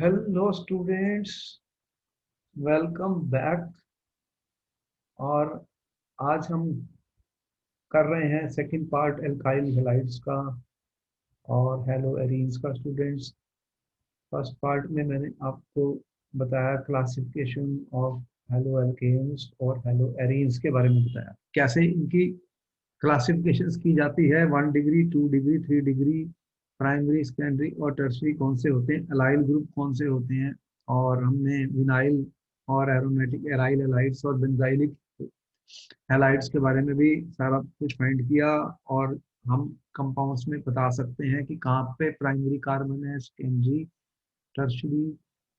Hello students, welcome back. और आज हम कर रहे हैं सेकंड पार्ट एल्काइल हैलाइड्स का और हेलो एरीन्स का। स्टूडेंट्स, फर्स्ट पार्ट में मैंने आपको बताया क्लासिफिकेशन ऑफ हेलो एल्केन्स और हेलो एरीन्स के बारे में बताया, कैसे इनकी क्लासिफिकेशंस की जाती है। 1 degree, 2 degree, 3 degree, primary, secondary और टर्शरी कौन से होते हैं, एलाइल ग्रुप कौन से होते हैं। और हमने विनाइल और एरोमेटिक एराइल हैलाइड्स और बेंजाइलिक हैलाइड्स के बारे में भी सारा कुछ फाइंड किया। और हम कंपाउंड्स में बता सकते हैं कि कहाँ पे प्राइमरी कार्बन है, सेकेंडरी, टर्शरी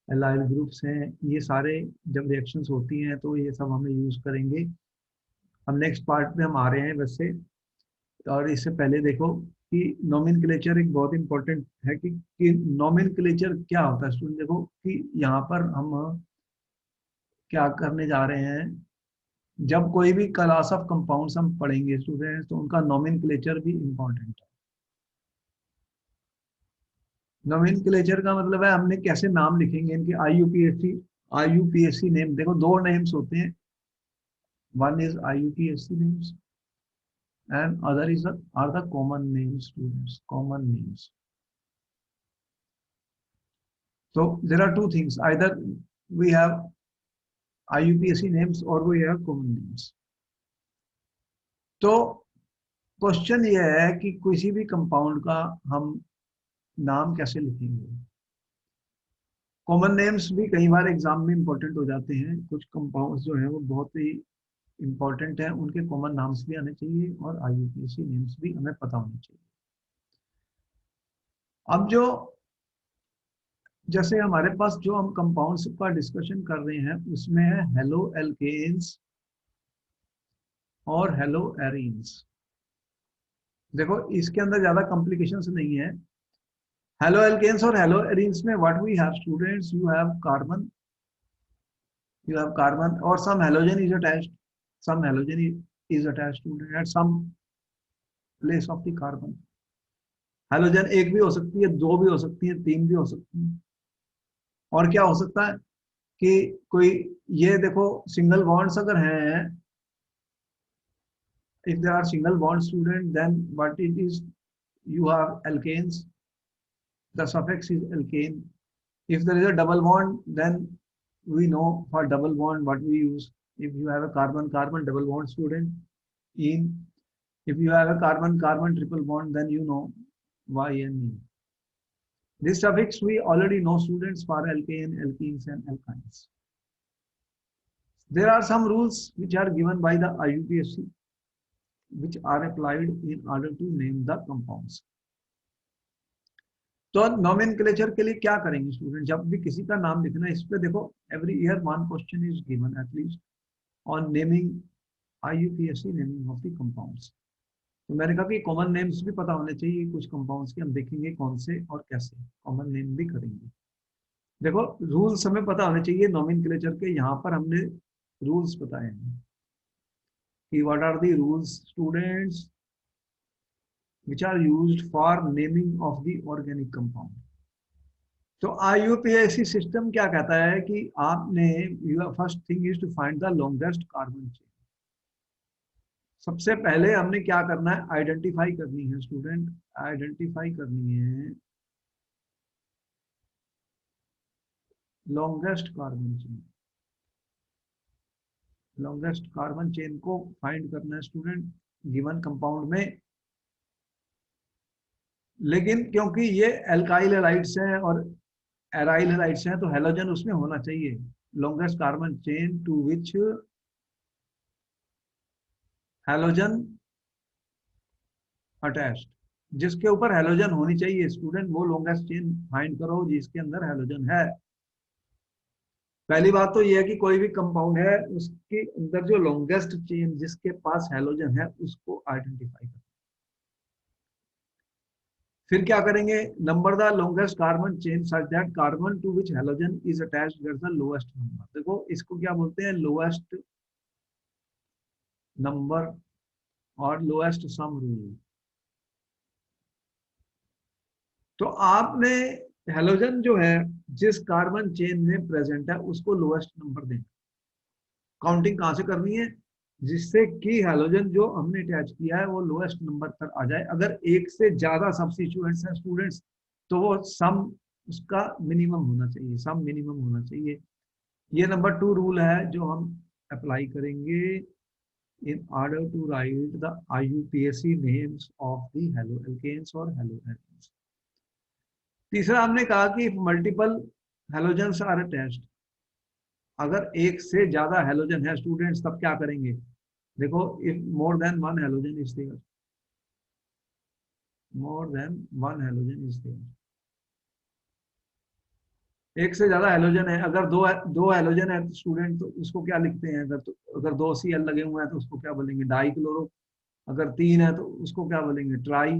एलाइल ग्रुप्स हैं। ये सारे जब रिएक्शंस होती हैं तो ये सब हमें यूज करेंगे। अब नेक्स्ट पार्ट में हम आ रहे हैं वैसे। और इससे पहले देखो कि नोमेनक्लेचर एक बहुत इंपॉर्टेंट है कि नोमेनक्लेचर क्या होता है। स्टूडेंट देखो कि यहाँ पर हम क्या करने जा रहे हैं। जब कोई भी क्लास ऑफ कंपाउंड्स हम पढ़ेंगे स्टूडेंट्स, तो उनका नोमेनक्लेचर भी इंपॉर्टेंट है। नोमेनक्लेचर का मतलब है हमने कैसे नाम लिखेंगे इनके। आईयूपीएससी नेम, देखो दो नेम्स होते हैं। One is आईयूपीएससी names and other is the are the common names, students, common names. So there are two things, either we have IUPAC names or we have common names. तो question ये है कि किसी भी compound का हम नाम कैसे लिखेंगे। कॉमन नेम्स भी कई बार एग्जाम में इंपॉर्टेंट हो जाते हैं। कुछ कंपाउंड्स जो हैं वो बहुत ही इंपॉर्टेंट हैं, उनके कॉमन नाम्स भी आने चाहिए और आईयूपीएसी नेम्स भी हमें पता होने चाहिए। अब जो जैसे हमारे पास जो हम कंपाउंड्स का डिस्कशन कर रहे हैं उसमें है हेलो एल्केन्स और हेलो एरीन्स। देखो इसके अंदर ज्यादा कॉम्प्लिकेशंस नहीं है। हेलो एल्केन्स और हेलो एरीन्स में what we have students, you have carbon or some halogen is attached, some halogen is attached student at some place of the carbon। Halogen एक भी हो सकती है, दो भी हो सकती है, तीन भी हो सकती है। और क्या हो सकता है कि कोई, ये देखो सिंगल बॉन्ड्स अगर हैं, if there are single bond student, then what it is, you have alkanes, the suffix is alkane. If there is a double bond, then we know for double bond what we use. If you have a carbon carbon double bond student in, if you have a carbon carbon triple bond, then you know YNE. This suffix we already know students for alkane, alkenes and alkynes. There are some rules which are given by the IUPAC which are applied in order to name the compounds. तो nomenclature के लिए क्या करेंगे student, जब भी किसी का नाम लिखना है इस पे देखो, every year one question is given at least on naming, आईयूपीएससी naming of the compounds. तो मैंने कहा कि कॉमन नेम्स भी पता होने चाहिए कुछ कंपाउंड्स के, हम देखेंगे कौन से और कैसे कॉमन नेम भी करेंगे। देखो रूल्स हमें पता होने चाहिए नोमेनक्लेचर के। यहाँ पर हमने रूल्स बताए हैं कि what are the rules students which are used for naming of the organic compound। तो आईयूपीएसी सिस्टम क्या कहता है कि आपने, first thing is to find the longest carbon chain. सबसे पहले हमने क्या करना है, आइडेंटिफाई करनी है स्टूडेंट, आइडेंटिफाई करनी है longest carbon chain. Longest carbon chain को फाइंड करना है स्टूडेंट गिवन कंपाउंड में। लेकिन क्योंकि ये एल्काइल हैलाइड्स हैं और एराइल हैलाइड्स हैं, तो हेलोजन उसमें होना चाहिए। Longest carbon chain to which halogen attached, जिसके ऊपर हेलोजन होनी चाहिए स्टूडेंट, वो लॉन्गेस्ट चेन फाइंड करो जिसके अंदर हेलोजन है। पहली बात तो ये है कि कोई भी कंपाउंड है उसके अंदर जो लॉन्गेस्ट चेन जिसके पास हेलोजन है उसको आइडेंटिफाई करो। फिर क्या करेंगे, number the longest carbon chain such that carbon to which halogen is attached gets the lowest number. देखो इसको क्या बोलते हैं, लोएस्ट नंबर और लोएस्ट सम रूल। तो आपने हेलोजन जो है जिस कार्बन चेन में प्रेजेंट है उसको लोएस्ट नंबर देना। काउंटिंग कहाँ से करनी है, जिससे कि हेलोजन जो हमने अटैच किया है वो लोएस्ट नंबर पर आ जाए। अगर एक से ज्यादा सब्स्टिट्यूएंट्स हैं स्टूडेंट्स, तो वो सम उसका मिनिमम होना चाहिए, सम मिनिमम होना चाहिए। ये नंबर 2 रूल है जो हम अप्लाई करेंगे in order to write the IUPAC names of the haloalkanes और हेलो एल्केन्स। तीसरा हमने कहा कि मल्टीपल हेलोजेंस आर अटैच्ड, अगर एक से ज्यादा हेलोजन है स्टूडेंट्स तब क्या करेंगे, देखो if more than one halogen is there, more than one halogen is there, एक से ज्यादा हेलोजन है, अगर दो दो हेलोजन है तो स्टूडेंट तो उसको क्या लिखते हैं, अगर दो Cl लगे हुए हैं तो उसको क्या बोलेंगे, डाई क्लोरो। अगर तीन है तो उसको क्या बोलेंगे, ट्राई।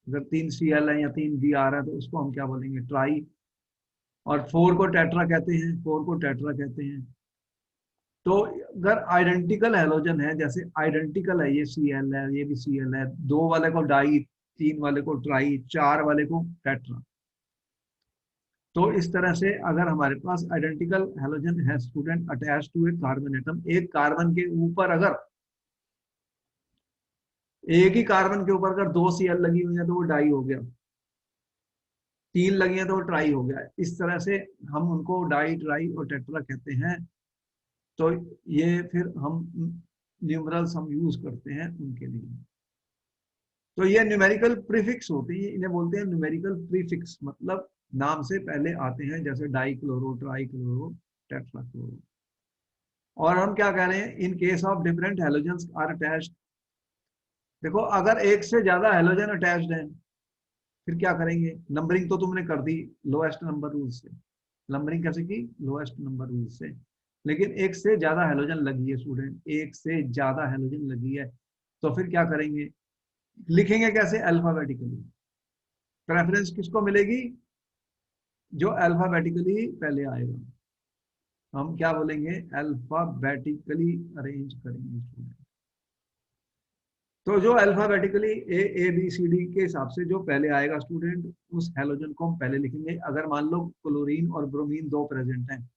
अगर तीन Cl है या तीन Br है तो उसको हम क्या बोलेंगे, ट्राई। और फोर को टेट्रा कहते हैं, फोर को टेट्रा कहते हैं। तो अगर आइडेंटिकल हेलोजन है, जैसे आइडेंटिकल है, ये Cl है ये भी Cl है, दो वाले को डाई, तीन वाले को ट्राई, चार वाले को टेट्रा। तो इस तरह से अगर हमारे पास आइडेंटिकल हेलोजन है student attach to a carbon atom, एक कार्बन के ऊपर अगर एक ही कार्बन के ऊपर अगर दो Cl लगी हुई है तो वो डाई हो गया, तीन लगी है तो वो ट्राई हो गया। इस तरह से हम उनको डाई, ट्राई और टेट्रा कहते हैं। तो ये फिर हम न्यूमरल्स हम यूज करते हैं उनके लिए। तो ये न्यूमेरिकल प्रीफिक्स होते हैं, इन्हें बोलते हैं न्यूमेरिकल प्रीफिक्स, मतलब नाम से पहले आते हैं, जैसे dichloro, trichloro, tetrachloro. और हम क्या कह रहे हैं, in case of different halogens are attached, देखो अगर एक से ज्यादा हेलोजन अटैच्ड है फिर क्या करेंगे, नंबरिंग तो तुमने कर दी लोएस्ट नंबर रूल से, नंबरिंग कैसे की, लोएस्ट नंबर रूल से। लेकिन एक से ज्यादा हेलोजन लगी है स्टूडेंट, एक से ज्यादा हेलोजन लगी है, तो फिर क्या करेंगे, लिखेंगे कैसे, अल्फाबेटिकली। प्रेफरेंस किसको मिलेगी, जो अल्फाबेटिकली पहले आएगा। हम क्या बोलेंगे, अल्फाबेटिकली अरेंज करेंगे स्टूडेंट। तो जो अल्फाबेटिकली ABCD के हिसाब से जो पहले आएगा स्टूडेंट, उस हेलोजन को हम पहले लिखेंगे। अगर मान लो क्लोरीन और ब्रोमीन दो प्रेजेंट हैं,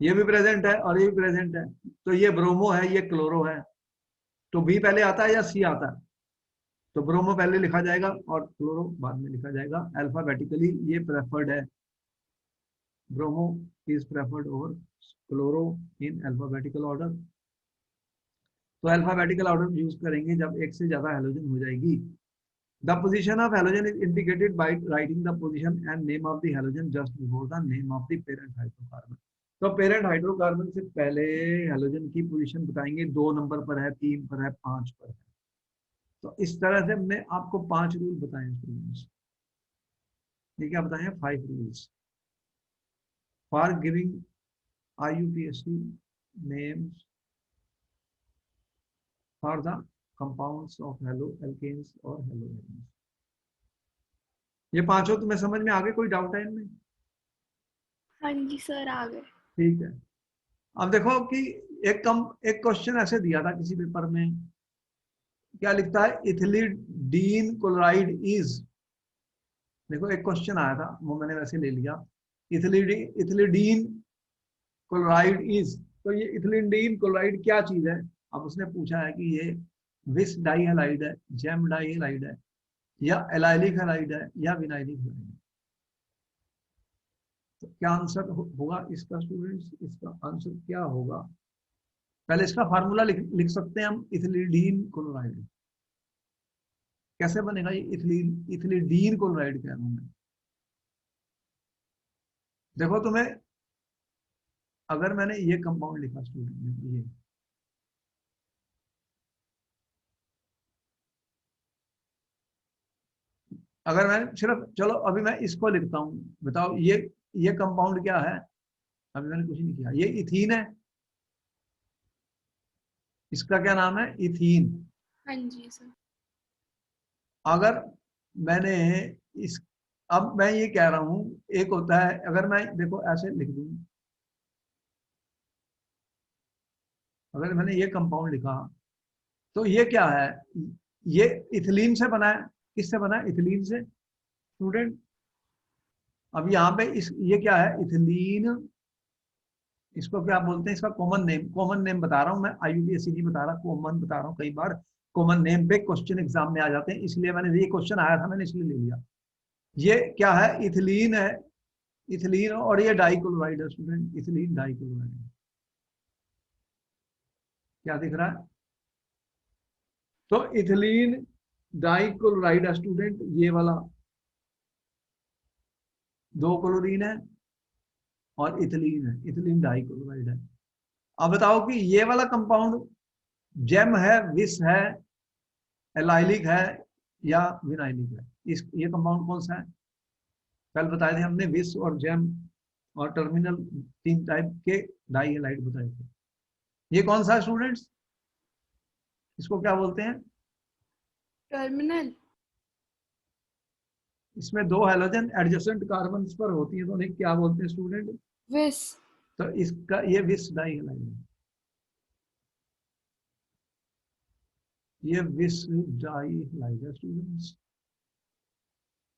ये भी प्रेजेंट है और ये भी प्रेजेंट है, तो ये ब्रोमो है ये क्लोरो है, तो बी पहले आता है या सी आता है, तो ब्रोमो पहले लिखा जाएगा और क्लोरो बाद में लिखा जाएगा। अल्फाबेटिकली ये प्रेफर्ड है, bromo is preferred over chloro in alphabetical order. तो अल्फाबेटिकल ऑर्डर यूज करेंगे जब एक से ज्यादा हेलोजन हो जाएगी। The position of halogen is indicated by writing the position and name of the halogen just before the name of the parent hydrocarbon. तो parent hydrocarbon से पहले हेलोजन की पोजीशन बताएंगे, 2 नंबर पर है, 3 पर है, 5 पर है। तो इस तरह से हमने आपको 5 रूल बताए स्टूडेंट्स। ये क्या बताए हैं, 5 rules for giving IUPAC names for the compounds of haloalkanes और हेलो एल्केन्स। ये पांचों तुम्हें समझ में आ गए, कोई डाउट है इनमें? हाँ जी सर, आ गए। ठीक है। अब देखो कि एक क्वेश्चन ऐसे दिया था किसी पेपर में, क्या लिखता है, इथिलीडीन क्लोराइड इज, देखो एक क्वेश्चन आया था वो मैंने वैसे ले लिया, इथिलीडीन क्लोराइड इज, तो ये इथिलीडीन क्लोराइड क्या चीज है। अब उसने पूछा है कि ये विस डाई हैलाइड है, जेम डाई हैलाइड है, या एलाइलिक हैलाइड है, या विनाइलिक हैलाइड है। तो क्या आंसर होगा इसका स्टूडेंट्स, इसका आंसर क्या होगा, पहले इसका फार्मूला लिख सकते हैं हम, इथिलीडीन क्लोराइड कैसे बनेगा, ये इथिलीडीन क्लोराइड कह रहा हूं मैं। देखो तुम्हें, अगर मैंने ये कंपाउंड लिखा स्टूडेंट में, ये अगर मैं सिर्फ, चलो अभी मैं इसको लिखता हूं, बताओ ये कंपाउंड क्या है, अभी मैंने कुछ नहीं किया, ये इथीन है, इसका क्या नाम है, इथीन। हाँ जी सर। अगर मैंने इस, अब मैं ये कह रहा हूं, एक होता है अगर मैं देखो ऐसे लिख दूं, अगर मैंने ये कंपाउंड लिखा तो ये क्या है, ये इथिलीन से बना है, किससे बना है, इथिलीन से स्टूडेंट। अब यहाँ पे ये क्या है, इथिलीन, इसको क्या बोलते हैं, इसका कॉमन नेम बता रहा हूँ मैं, IUPAC नहीं बता रहा, कॉमन बता रहा हूँ। कई बार कॉमन नेम पे क्वेश्चन एग्जाम में आ जाते हैं, इसलिए मैंने, ये क्वेश्चन आया था मैंने इसलिए ले लिया। ये क्या है, इथिलीन है, इथिलीन, और ये डाइक्लोराइड है स्टूडेंट, इथिलीन डाइक्लोराइड। क्या दिख रहा है, तो इथिलीन डाइक्लोराइड है स्टूडेंट, ये वाला 2 क्लोरीन है और इथिलीन है, इथिलीन डाइक्लोराइड है। अब बताओ कि ये वाला कंपाउंड जेम है, विस है, एलाइलिक है या विनाइलिक है, इस ये कंपाउंड कौन सा है? कल बताए थे हमने, विस और जेम और टर्मिनल, 3 टाइप के डाई हैलाइड बताए थे। ये कौन सा है स्टूडेंट्स, इसको क्या बोलते हैं? टर्मिनल। इसमें 2 हैलोजन एडजेसेंट कार्बन पर होती है, तो उन्हें क्या बोलते हैं स्टूडेंट? विस। तो इसका ये विस डाई हैलाइड है, ये विस डाई हैलाइड है स्टूडेंट्स।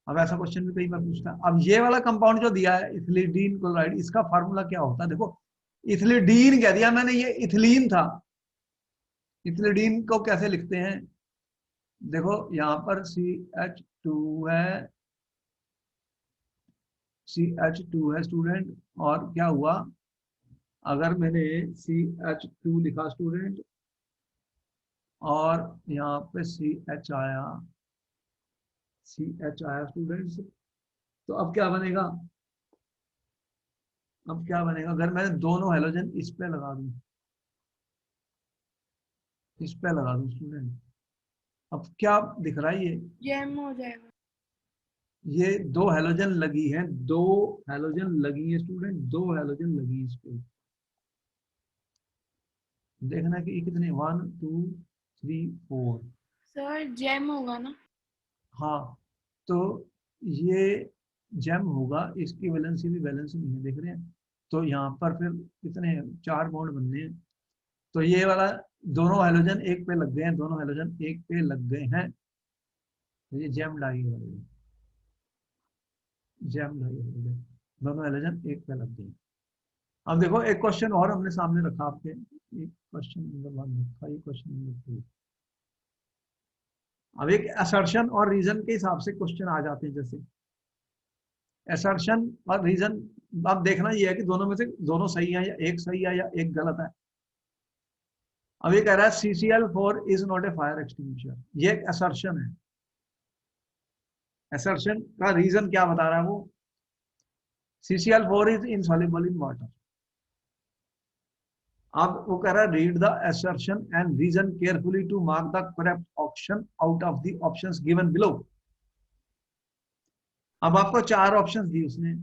अब ऐसा क्वेश्चन भी कई बार पूछता है। अब ये वाला कंपाउंड जो दिया है इथिलीडीन क्लोराइड, इसका फार्मूला क्या होता है? देखो, इथिलीडीन कह दिया मैंने, ये इथिलीन था। इथिलीडीन को कैसे लिखते हैं? देखो यहाँ पर CH2 है, CH2 है स्टूडेंट, और क्या हुआ, अगर मैंने CH2 लिखा स्टूडेंट और यहाँ पे CH आया, CH आया स्टूडेंट्स, तो अब क्या बनेगा? अब क्या बनेगा अगर मैं दोनों हेलोजन इस पे लगा दूं, इस पे लगा दूं स्टूडेंट, अब क्या दिख रहा है? जैम हो जाएगा। ये 2 हेलोजन लगी है, 2 हेलोजन लगी है स्टूडेंट, 2 हेलोजन लगी है इस पे। देखना कि ये कितने, 1 2 3 4। सर जैम होगा ना। हाँ, तो ये जेम होगा, इसकी वैलेंसी भी बैलेंस नहीं है, देख रहे हैं? तो यहाँ पर फिर कितने, 4 बॉन्ड बनने हैं, तो ये वाला दोनों हेलोजन एक पे लग गए हैं, दोनों हेलोजन एक पे लग गए हैं, तो ये जेम डाई हो गई, जेम डाई हो गई, दोनों हेलोजन एक पे लग गए। अब देखो एक क्वेश्चन और हमने सामने रखा आपके, एक क्वेश्चन नंबर 1 रखा, ये क्वेश्चन नंबर 2। अब एक असर्शन और रीजन के हिसाब से क्वेश्चन आ जाते हैं, जैसे असर्शन और रीजन, अब देखना ये है कि दोनों में से दोनों सही है या एक सही है या एक गलत है। अब ये कह रहा है CCl4 is not a fire extinguisher, ये एक असर्शन है। असर्शन का रीजन क्या बता रहा है वो? CCl4 is insoluble in water. अब वो कह रहा है read the assertion and reason carefully to mark the correct option out of the options given below। अब आपको 4 ऑप्शंस दी उसने,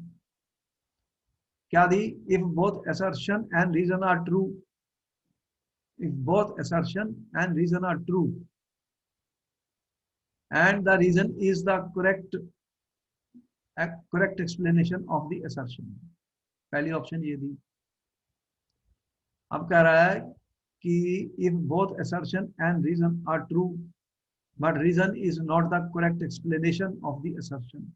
क्या दी? If both assertion and reason are true, if both assertion and reason are true and the reason is the correct explanation of the assertion। पहली option ये दी। अब कह रहा है कि if both assertion and reason are true but reason is not the correct explanation of the assertion।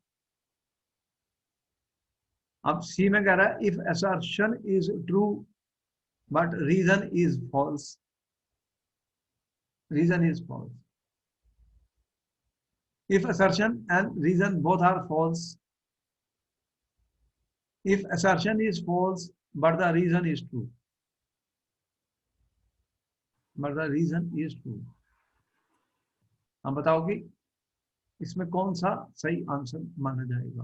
अब सी में कह रहा है if assertion is true but reason is false, reason is false। if assertion and reason both are false, if assertion is false but the reason is true, but the reason is true। अब बताओ कि इसमें कौन सा सही answer माना जाएगा?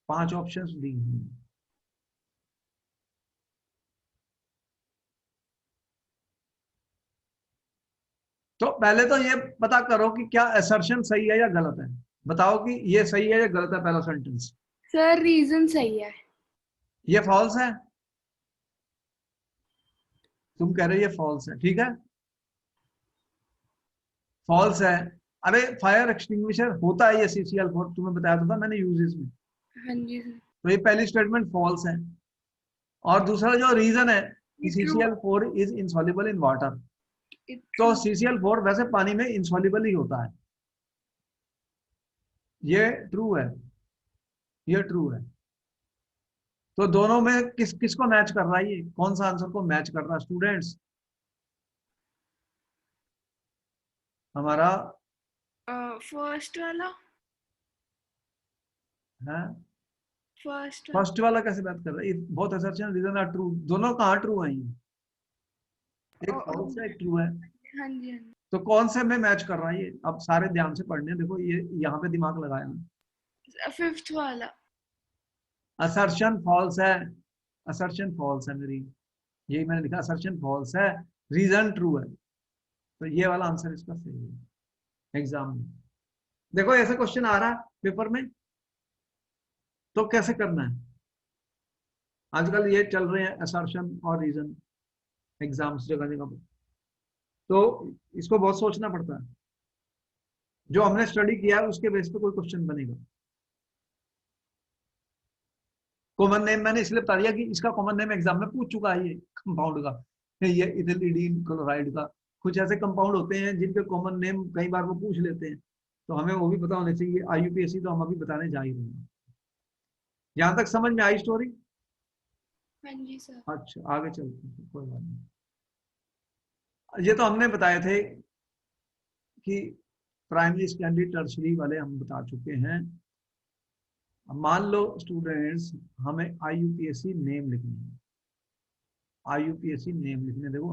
5 options दी हुई। तो पहले तो ये पता करो कि क्या असर्शन सही है या गलत है, बताओ कि ये सही है या गलत है पहला सेंटेंस। सर रीजन सही है। ये फॉल्स है, तुम कह रहे हो ये फॉल्स है, ठीक है, फॉल्स है। अरे फायर एक्सटिंग्विशर होता है ये CCl4, तुम्हें बताया तो था मैंने यूजेस में। हाँ जी सर। तो ये पहली स्टेटमेंट फॉल्स है, और दूसरा जो रीजन है कि true. CCl4 is insoluble in water, तो ट्रू। CCl4 वैसे पानी में इनसॉल्युबल ही होता है, ये ट्रू है। ये ट्रू है। तो दोनों में किसको मैच कर रहा है, ये कौन सा आंसर को मैच कर रहा है स्टूडेंट्स? हमारा फर्स्ट वाला। है फर्स्ट वाला। फर्स्ट वाला कैसे बात कर रहा है? बहुत असर्शन रीजन आर ट्रू, दोनों कहाँ ट्रू है? एक फॉल्स है एक ट्रू है। हाँ जी हाँ जी। तो कौन से में मैच कर रहा है ये? अब सारे ध्यान से पढ़ने, देखो ये यहाँ पे दिमाग लगाया ना। फिफ्थ वाला। असर्शन फॉल्स है, असर्शन फॉल्स है मेरी, यही मैंने लिखा, असर्शन फॉल्स है, रीजन ट्रू है। तो ये वाला आंसर इसका सही है एग्जाम में। देखो ऐसा क्वेश्चन आ रहा है पेपर में, तो कैसे करना है? आजकल ये चल रहे हैं असर्शन और रीजन एग्जाम्स जगह जगह पर, तो इसको बहुत सोचना पड़ता है। जो हमने स्टडी किया है उसके बेस पे कोई क्वेश्चन बनेगा। कॉमन नेम मैंने इसलिए बता दिया कि इसका कॉमन नेम एग्जाम में पूछ चुका है ये कंपाउंड का, ये इथिलीडीन क्लोराइड का। कुछ ऐसे कंपाउंड होते हैं जिनके कॉमन नेम कई बार वो पूछ लेते हैं, तो हमें वो भी पता होने चाहिए। IUPAC तो हम अभी बताने जा ही रहे हैं। यहाँ तक समझ में आई स्टोरी? हाँ जी सर। अच्छा आगे चलते हैं, कोई बात नहीं। ये तो हमने बताए थे कि प्राइमरी सेकेंडरी टर्शरी वाले हम बता चुके हैं। अब मान लो स्टूडेंट्स हमें IUPAC नेम लिखनी है, IUPAC नेम लिखने, देखो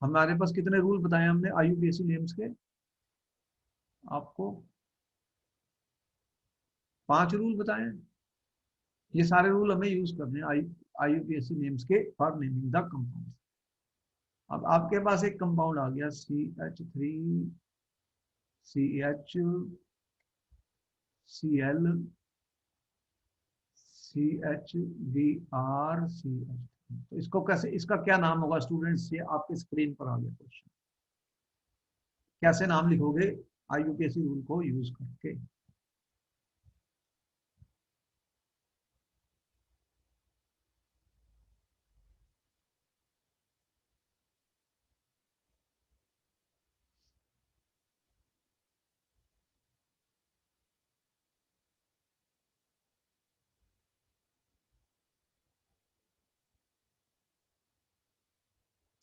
हमारे पास कितने रूल बताए हमने IUPAC नेम्स के आपको? 5 रूल बताए। ये सारे रूल हमें यूज करने हैं IUPAC नेम्स के फॉर नेमिंग द कंपाउंड। अब आपके पास एक कंपाउंड आ गया CH3CHCl CHBr तो इसको कैसे, इसका क्या नाम होगा स्टूडेंट्स? ये आपके स्क्रीन पर आ गया क्वेश्चन। कैसे नाम लिखोगे IUPAC रूल को यूज करके?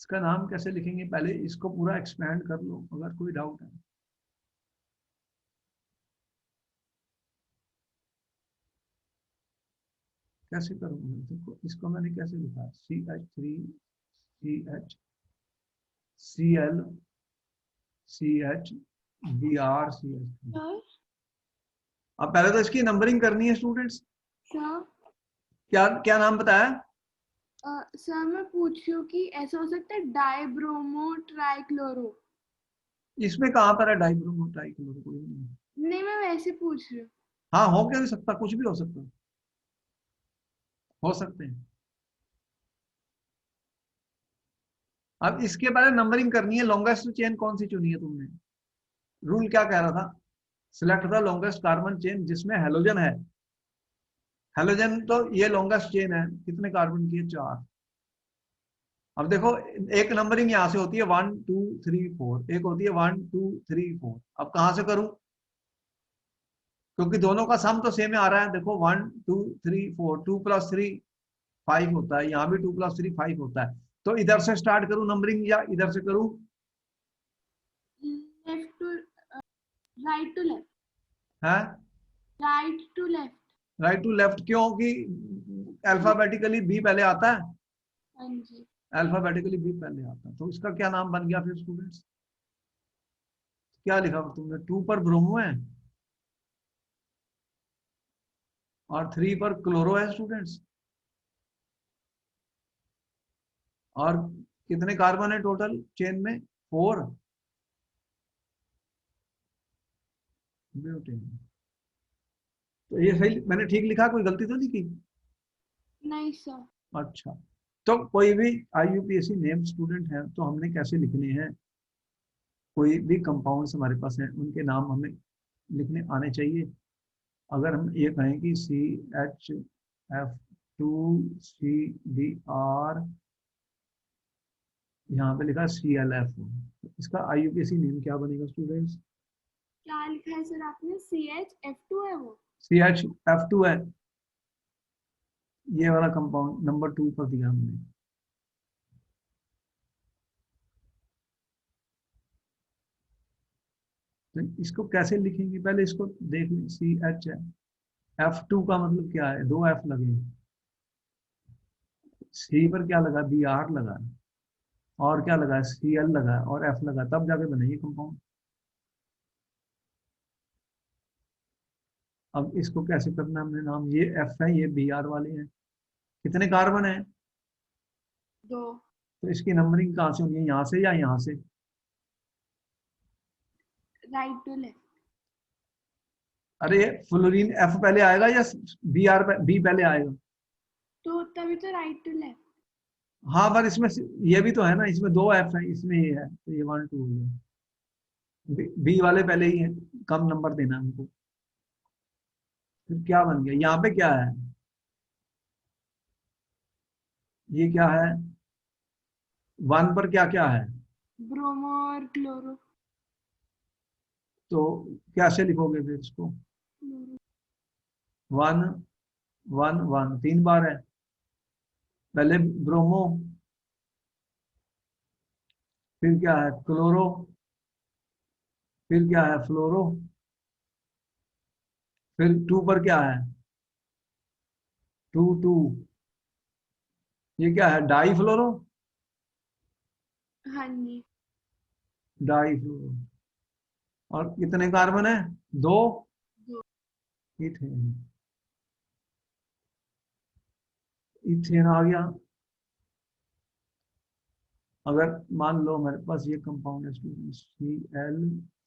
इसका नाम कैसे लिखेंगे? पहले इसको पूरा एक्सपैंड कर लो अगर कोई डाउट है। कैसे करूंगा? देखो इसको मैंने कैसे लिखा, CH3CHCl CHBr CH3। सर। अब पहले तो इसकी नंबरिंग करनी है स्टूडेंट्स। सर। क्या क्या नाम बताया? सर मैं पूछ रही हूँ कि ऐसा हो सकता है डाइब्रोमो ट्राइक्लोरो। इसमें कहाँ पर है डाइब्रोमो ट्राइक्लोरो? कोई नहीं। नहीं मैं वैसे पूछ रही हूँ। हाँ हो क्या भी सकता, कुछ भी हो सकता, हो सकते हैं। अब इसके पहले नंबरिंग करनी है। लॉन्गेस्ट चेन कौन सी चुनी है तुमने? रूल क्या कह रहा था? Select the longest carbon chain जिसमें हेलोजन है। हेलोजन तो ये लॉन्गेस्ट चेन है, कितने कार्बन की है? 4। अब देखो एक नंबरिंग यहां से होती है 1 2 3 4, एक होती है 1 2 3 4। अब कहां से करूं? क्योंकि दोनों का सम तो सेम आ रहा है। देखो 1 2 3 4, 2 + 3 5 होता है, यहाँ भी 2 + 3 5 होता है। तो इधर से स्टार्ट करूं नंबरिंग या इधर से करूं? Left to right to left. है right to left. Right to left, क्योंकि अल्फाबेटिकली बी पहले आता है। हाँ जी। अल्फाबेटिकली बी पहले आता है, तो इसका क्या नाम बन गया फिर स्टूडेंट्स? क्या लिखा तुमने? 2 पर ब्रोमो है और 3 पर क्लोरो है स्टूडेंट्स। और कितने कार्बन है टोटल चेन में? 4 ब्यूटेन। तो ये सही मैंने ठीक लिखा, कोई गलती तो नहीं की? नहीं सर। अच्छा, तो कोई भी IUPAC नेम स्टूडेंट है तो हमने कैसे लिखने हैं? कोई भी कंपाउंड्स हमारे पास हैं उनके नाम हमें लिखने आने चाहिए। अगर हम ये कहें कि CHF2CBr, यहाँ पे लिखा CLF, तो इसका IUPAC नेम क्या बनेगा स्टूडेंट्स? क्या लिखा है सर आपने? CHF2 है वो। CHF2 है, ये वाला कंपाउंड नंबर 2 पर दिया हमने। तो इसको कैसे लिखेंगे, पहले इसको देख लें। CH है, F2 का मतलब क्या है, 2 F लगे, C पर क्या लगा, Br लगा है, और क्या लगा है, Cl लगा है, और F लगा है, तब जाके बनेगी कंपाउंड। अब इसको कैसे करना है हमने नाम, ये F है, ये Br वाले हैं। कितने कार्बन है, 2। तो इसकी नंबरिंग कहाँ से होनी है, यहाँ से या यहाँ से? Right to left. अरे फ्लोरीन F पहले आएगा या B पहले आएगा? तो तभी तो राइट टू लेफ्ट। हाँ, पर इसमें ये भी तो है ना, इसमें 2 F है, इसमें ये है, तो ये 1 2 हो गया। बी वाले पहले ही है, कम नंबर देना है हमको। फिर क्या बन गया, यहाँ पे क्या है, ये क्या है, 1 पर क्या क्या है, ब्रोमो और क्लोरो। तो कैसे लिखोगे फिर इसको, 1 1 1 3 बार है, पहले ब्रोमो, फिर क्या है क्लोरो, फिर क्या है फ्लोरो, फिर 2 पर क्या है, 2 2, ये क्या है, डाई फ्लोरो, हाँ जी। डाई फ्लोरो। और कितने कार्बन है, 2, 2। इथेन, इथेन आ गया। अगर मान लो मेरे पास ये कंपाउंड है student,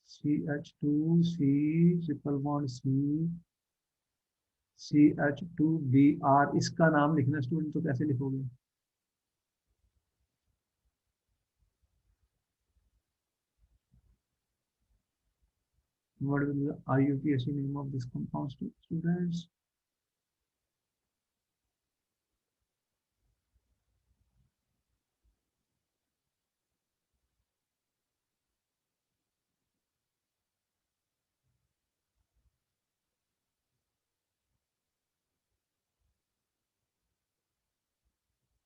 ClCH2, triple bond CH2Br, इसका नाम लिखना स्टूडेंट, तो कैसे लिखोगे, what will be the IUPAC name of this compound students?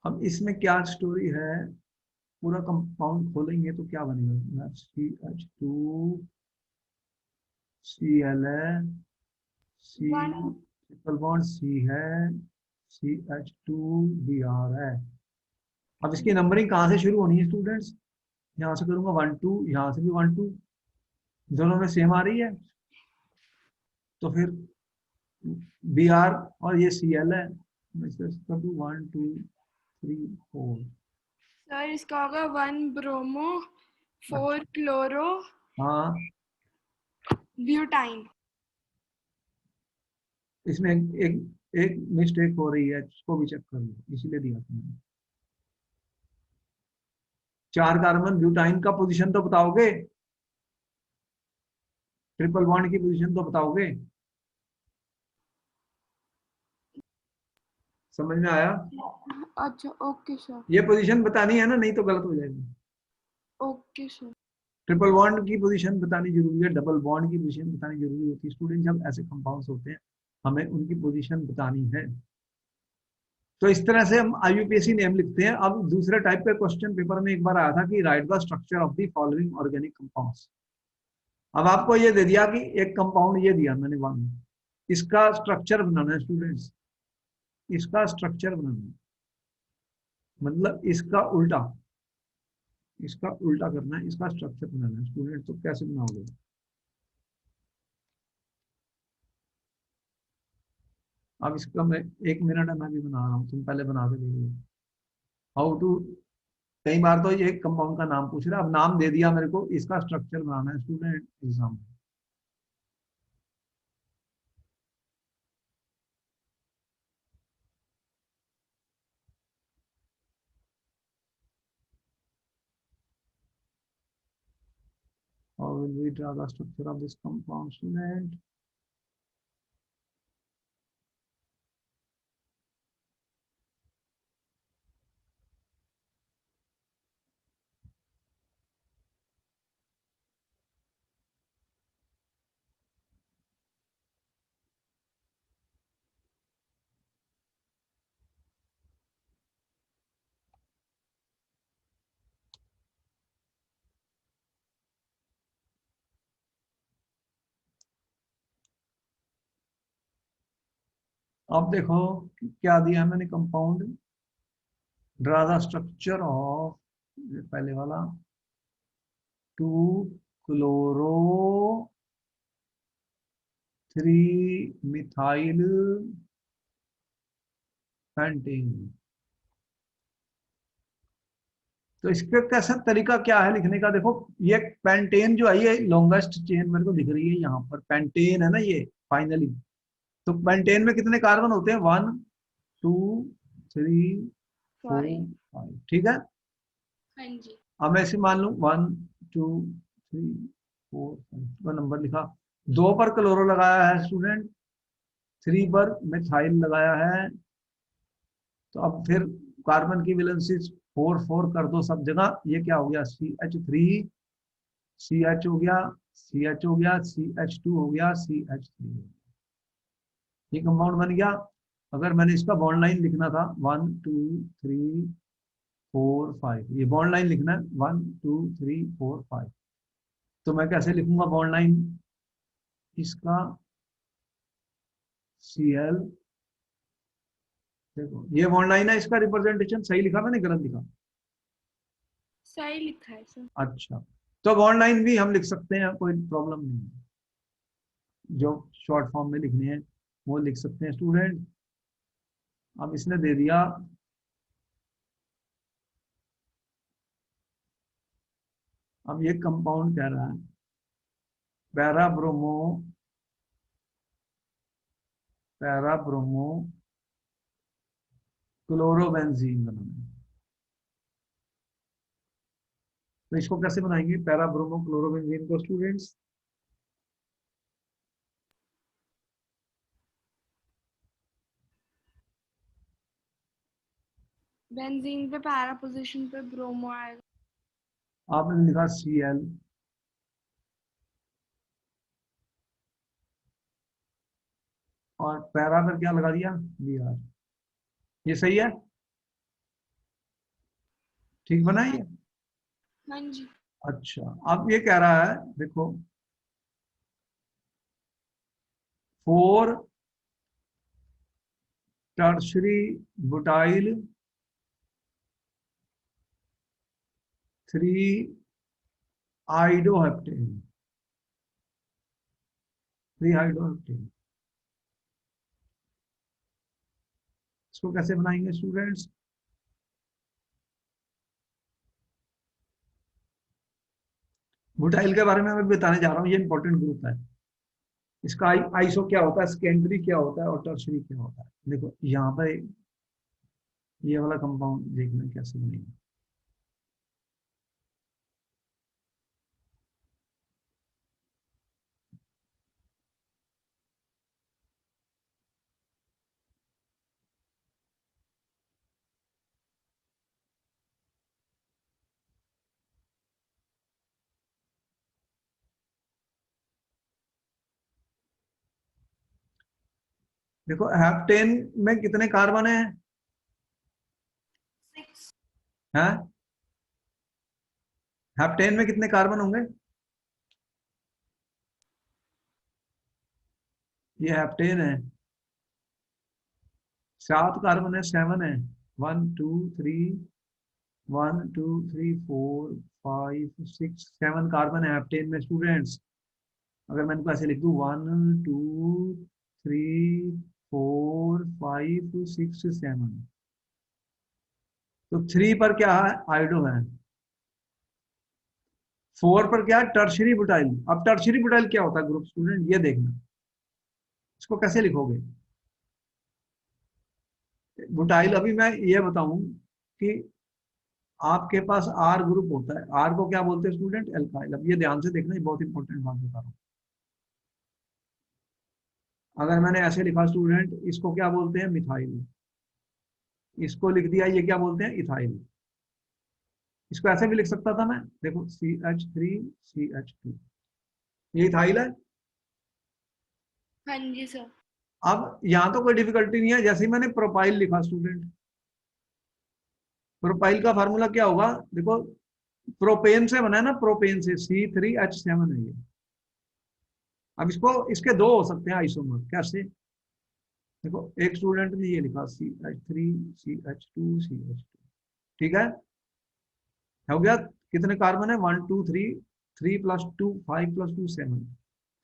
अब इसमें क्या स्टोरी है, पूरा कंपाउंड खोलेंगे तो क्या बनेगा, CH2Cl है, C 1। ट्रिपल बॉन्ड C है, CH2Br है। अब इसकी नंबरिंग कहाँ से शुरू होनी है स्टूडेंट्स, यहाँ से करूंगा 1 2, यहाँ से भी 1 2, दोनों में सेम आ रही है, तो फिर Br और ये Cl है, मैं इसका 1 2 3 4। सर इसका होगा 1 ब्रोमो, 4 क्लोरो, हाँ, ब्यूटाइन। इसमें एक मिस्टेक हो रही है, इसको भी चेक कर लो, इसीलिए दिया था मैंने। 4 कार्बन, ब्यूटाइन का पोजीशन तो बताओगे, ट्रिपल बॉन्ड की पोजीशन तो बताओगे, समझ में आया? अच्छा ओके सर। ये पोजीशन बतानी है ना, नहीं तो गलत हो जाएगी। Okay sir. ट्रिपल बॉन्ड की पोजीशन बतानी जरूरी है, डबल बॉन्ड की पोजीशन बतानी जरूरी होती है स्टूडेंट, जब ऐसे कंपाउंड्स होते हैं हमें उनकी पोजीशन बतानी है। तो इस तरह से हम IUPAC नेम लिखते हैं। अब दूसरे टाइप का क्वेश्चन पेपर में एक बार आया था कि right the structure of the following organic compounds. अब आपको ये दे दिया कि एक कंपाउंड ये दिया मैंने 1, इसका स्ट्रक्चर बनाना है स्टूडेंट्स, इसका स्ट्रक्चर बनाना है, मतलब इसका उल्टा करना है, इसका स्ट्रक्चर बनाना है स्टूडेंट, तो कैसे बनाओगे? अब इसका मैं 1 मिनट है, मैं भी बना रहा हूँ, तुम पहले बना के देखो हाउ टू। कई बार तो ये कंपाउंड का नाम पूछ रहा है, अब नाम दे दिया मेरे को, इसका स्ट्रक्चर बनाना है student exam. How will we draw the structure of this compound student? अब देखो क्या दिया है मैंने, compound draw the structure of, पहले वाला, टू क्लोरो 3 मिथाइल पेंटेन। तो इसका कैसा तरीका क्या है लिखने का, देखो ये पेंटेन जो है ये लॉन्गेस्ट चेन मेरे को दिख रही है यहाँ पर, पेंटेन है ना ये फाइनली। तो पेंटेन में कितने कार्बन होते हैं, 1 2 3 4 5, ठीक है। हाँ जी। अब मैं ऐसे मान लूं 1 2 3 4 5 का नंबर लिखा, 2 पर क्लोरो लगाया है स्टूडेंट, 3 पर मिथाइल लगाया है। तो अब फिर कार्बन की वैलेंसी 4 4 कर दो सब जगह, ये क्या हो गया, CH3, CH हो गया, CH हो गया, CH2 हो गया, CH3 हो गया। ये कंपाउंड बन गया। अगर मैंने इसका बॉन्ड लाइन लिखना था 1 2 3 4 5, ये बॉन्ड लाइन लिखना है 1 2 3 4 5, तो मैं कैसे लिखूंगा बॉन्ड लाइन इसका, Cl, देखो ये बॉन्ड लाइन है, इसका रिप्रेजेंटेशन सही लिखा मैंने गलत लिखा? सही लिखा है सर। अच्छा, तो बॉन्ड लाइन भी हम लिख सकते हैं, कोई प्रॉब्लम नहीं है, जो शॉर्ट फॉर्म में लिखने हैं वो लिख सकते हैं स्टूडेंट। अब इसने दे दिया, अब ये कंपाउंड कह रहा है para bromo, para bromo chlorobenzene बनाना है। तो इसको कैसे बनाएंगे पैरा ब्रोमो क्लोरोबेंजीन को स्टूडेंट्स, बेंजीन पे पैरा पोजीशन पे ब्रोमो आएगा। आपने लिखा Cl, और पैरा पर क्या लगा दिया, Br। ये सही है, ठीक बना है ये? हाँ जी। अच्छा, अब ये कह रहा है देखो 4 टर्शरी बुटाइल 3 आइडोहेप्टेन, 3 आइडोहेप्टेन, इसको कैसे बनाएंगे स्टूडेंट्स, बुटाइल के बारे में मैं बताने जा रहा हूँ, ये इंपॉर्टेंट ग्रुप है। इसका आइसो क्या होता है, सेकेंडरी क्या होता है, और टर्शरी क्या होता है। देखो यहाँ पर ये वाला कंपाउंड देखना कैसे बनेगा। देखो हेप्टेन में कितने कार्बन है, 6। हैं हेप्टेन में कितने कार्बन होंगे, ये हेप्टेन है, 7 कार्बन है, 7 है, 1 2 3 1 2 3 4 5 6 7 कार्बन है हेप्टेन में स्टूडेंट्स। अगर मैं इनको ऐसे लिख दूं 1 2 3 4 5 6 7, तो 3 पर क्या है, आयोडो है, 4 पर क्या है, टर्शरी बुटाइल। अब टर्शरी बुटाइल क्या होता है ग्रुप स्टूडेंट, ये देखना, इसको कैसे लिखोगे बुटाइल। अभी मैं ये बताऊं कि आपके पास आर ग्रुप होता है, आर को क्या बोलते हैं स्टूडेंट, एल्काइल। अब ये ध्यान से देखना, ये बहुत इंपॉर्टेंट बात बता रहा हूँ। अगर मैंने ऐसे लिखा स्टूडेंट, इसको क्या बोलते हैं, मिथाइल, इसको लिख दिया, ये क्या बोलते हैं, इथाइल। इसको ऐसे भी लिख सकता था मैं, देखो CH3 CH2, ये इथाइल है। हाँ जी सर। अब यहाँ तो कोई डिफिकल्टी नहीं है, जैसे ही मैंने प्रोपाइल लिखा स्टूडेंट, प्रोपाइल का फार्मूला क्या होगा, देखो प्रोपेन से बना है ना, प्रोपेन से, C3H7 है ये। अब इसको, इसके दो हो सकते हैं आइसोमर, कैसे, देखो एक स्टूडेंट ने ये लिखा CH3 CH2 CH2, ठीक है, हो गया। कितने कार्बन है, 1 2 3, 3 + 2 5 + 2 7,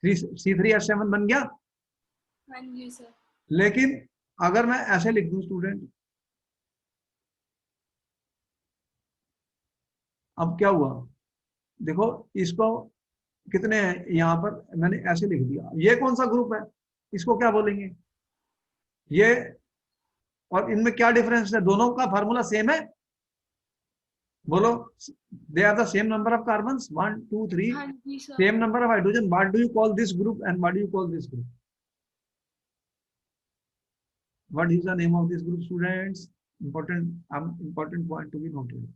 3C3H7 बन गया। हाँ जी सर। लेकिन अगर मैं ऐसे लिख दूं स्टूडेंट, अब क्या हुआ, देखो इसको कितने हैं यहाँ पर, मैंने ऐसे लिख दिया, ये कौन सा ग्रुप है, इसको क्या बोलेंगे, ये और इनमें क्या डिफरेंस है, दोनों का फार्मूला सेम है, बोलो, they are the same number of carbon, 1 2 3, हाँ जी sir. Same number of hydrogen, what do you call this group and what do you call this group, what is the name of this group students, important point to be noted,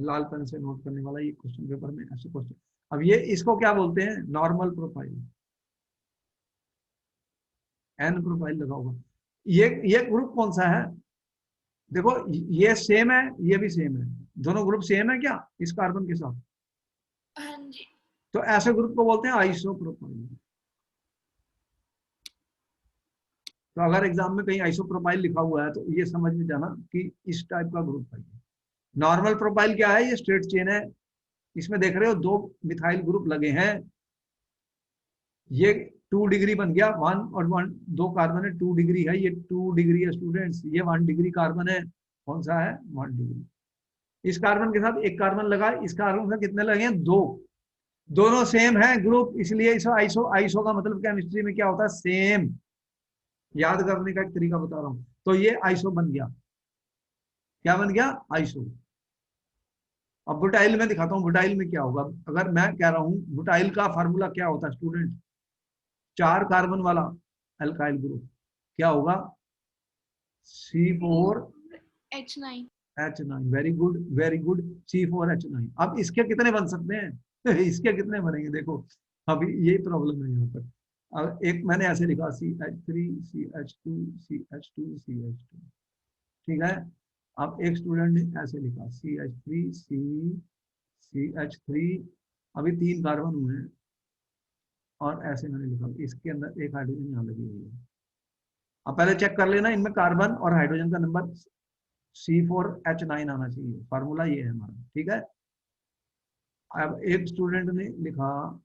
लाल pen से note करने वाला ये question paper में ऐसे question. अब ये इसको क्या बोलते हैं, नॉर्मल प्रोफाइल, एन प्रोफाइल लगा होगा। ये ग्रुप कौन सा है, देखो ये सेम है, ये भी सेम है, दोनों ग्रुप सेम है क्या इस कार्बन के साथ, हाँ जी। तो ऐसे ग्रुप को बोलते हैं आइसोप्रोपाइल। तो अगर एग्जाम में कहीं आइसोप्रोपाइल लिखा हुआ है तो ये समझ में जाना कि इस टाइप का ग्रुप है। नॉर्मल प्रोपाइल क्या है, ये स्ट्रेट चेन है, इसमें देख रहे हो 2 मिथाइल ग्रुप लगे हैं, ये 2 डिग्री बन गया, 1 और 1 2 कार्बन है, 2 डिग्री है, ये 2 डिग्री है स्टूडेंट्स, ये 1 डिग्री कार्बन है, कौन सा है 1 डिग्री। इस कार्बन के साथ एक कार्बन लगा, इस कार्बन से कितने लगे हैं 2, दोनों सेम है ग्रुप, इसलिए इस आइसो, आइसो का मतलब केमिस्ट्री में क्या होता है, सेम, याद करने का एक तरीका बता रहा हूं, तो ये आइसो बन गया, क्या बन गया, आइसो। अब बुटाइल में दिखाता हूँ, बुटाइल में क्या होगा, अगर मैं कह रहा हूँ बुटाइल का फार्मूला क्या होता है स्टूडेंट, 4 कार्बन वाला अल्काइल ग्रुप क्या होगा, H9। C4H9, very good very good, C4H9। अब इसके कितने बन सकते हैं इसके कितने बनेंगे, देखो अभी यही प्रॉब्लम है यहाँ पर। अब एक मैंने ऐसे लिखा CH3 CH2 CH2 CH2, ठीक है। अब एक स्टूडेंट ने ऐसे लिखा CH3 CH3, अभी 3 कार्बन हुए हैं, और ऐसे मैंने लिखा इसके अंदर एक हाइड्रोजन यहाँ लगी हुई है। अब पहले चेक कर लेना इनमें कार्बन और हाइड्रोजन का नंबर C4H9 आना चाहिए, फार्मूला ये है हमारा, ठीक है। अब एक स्टूडेंट ने लिखा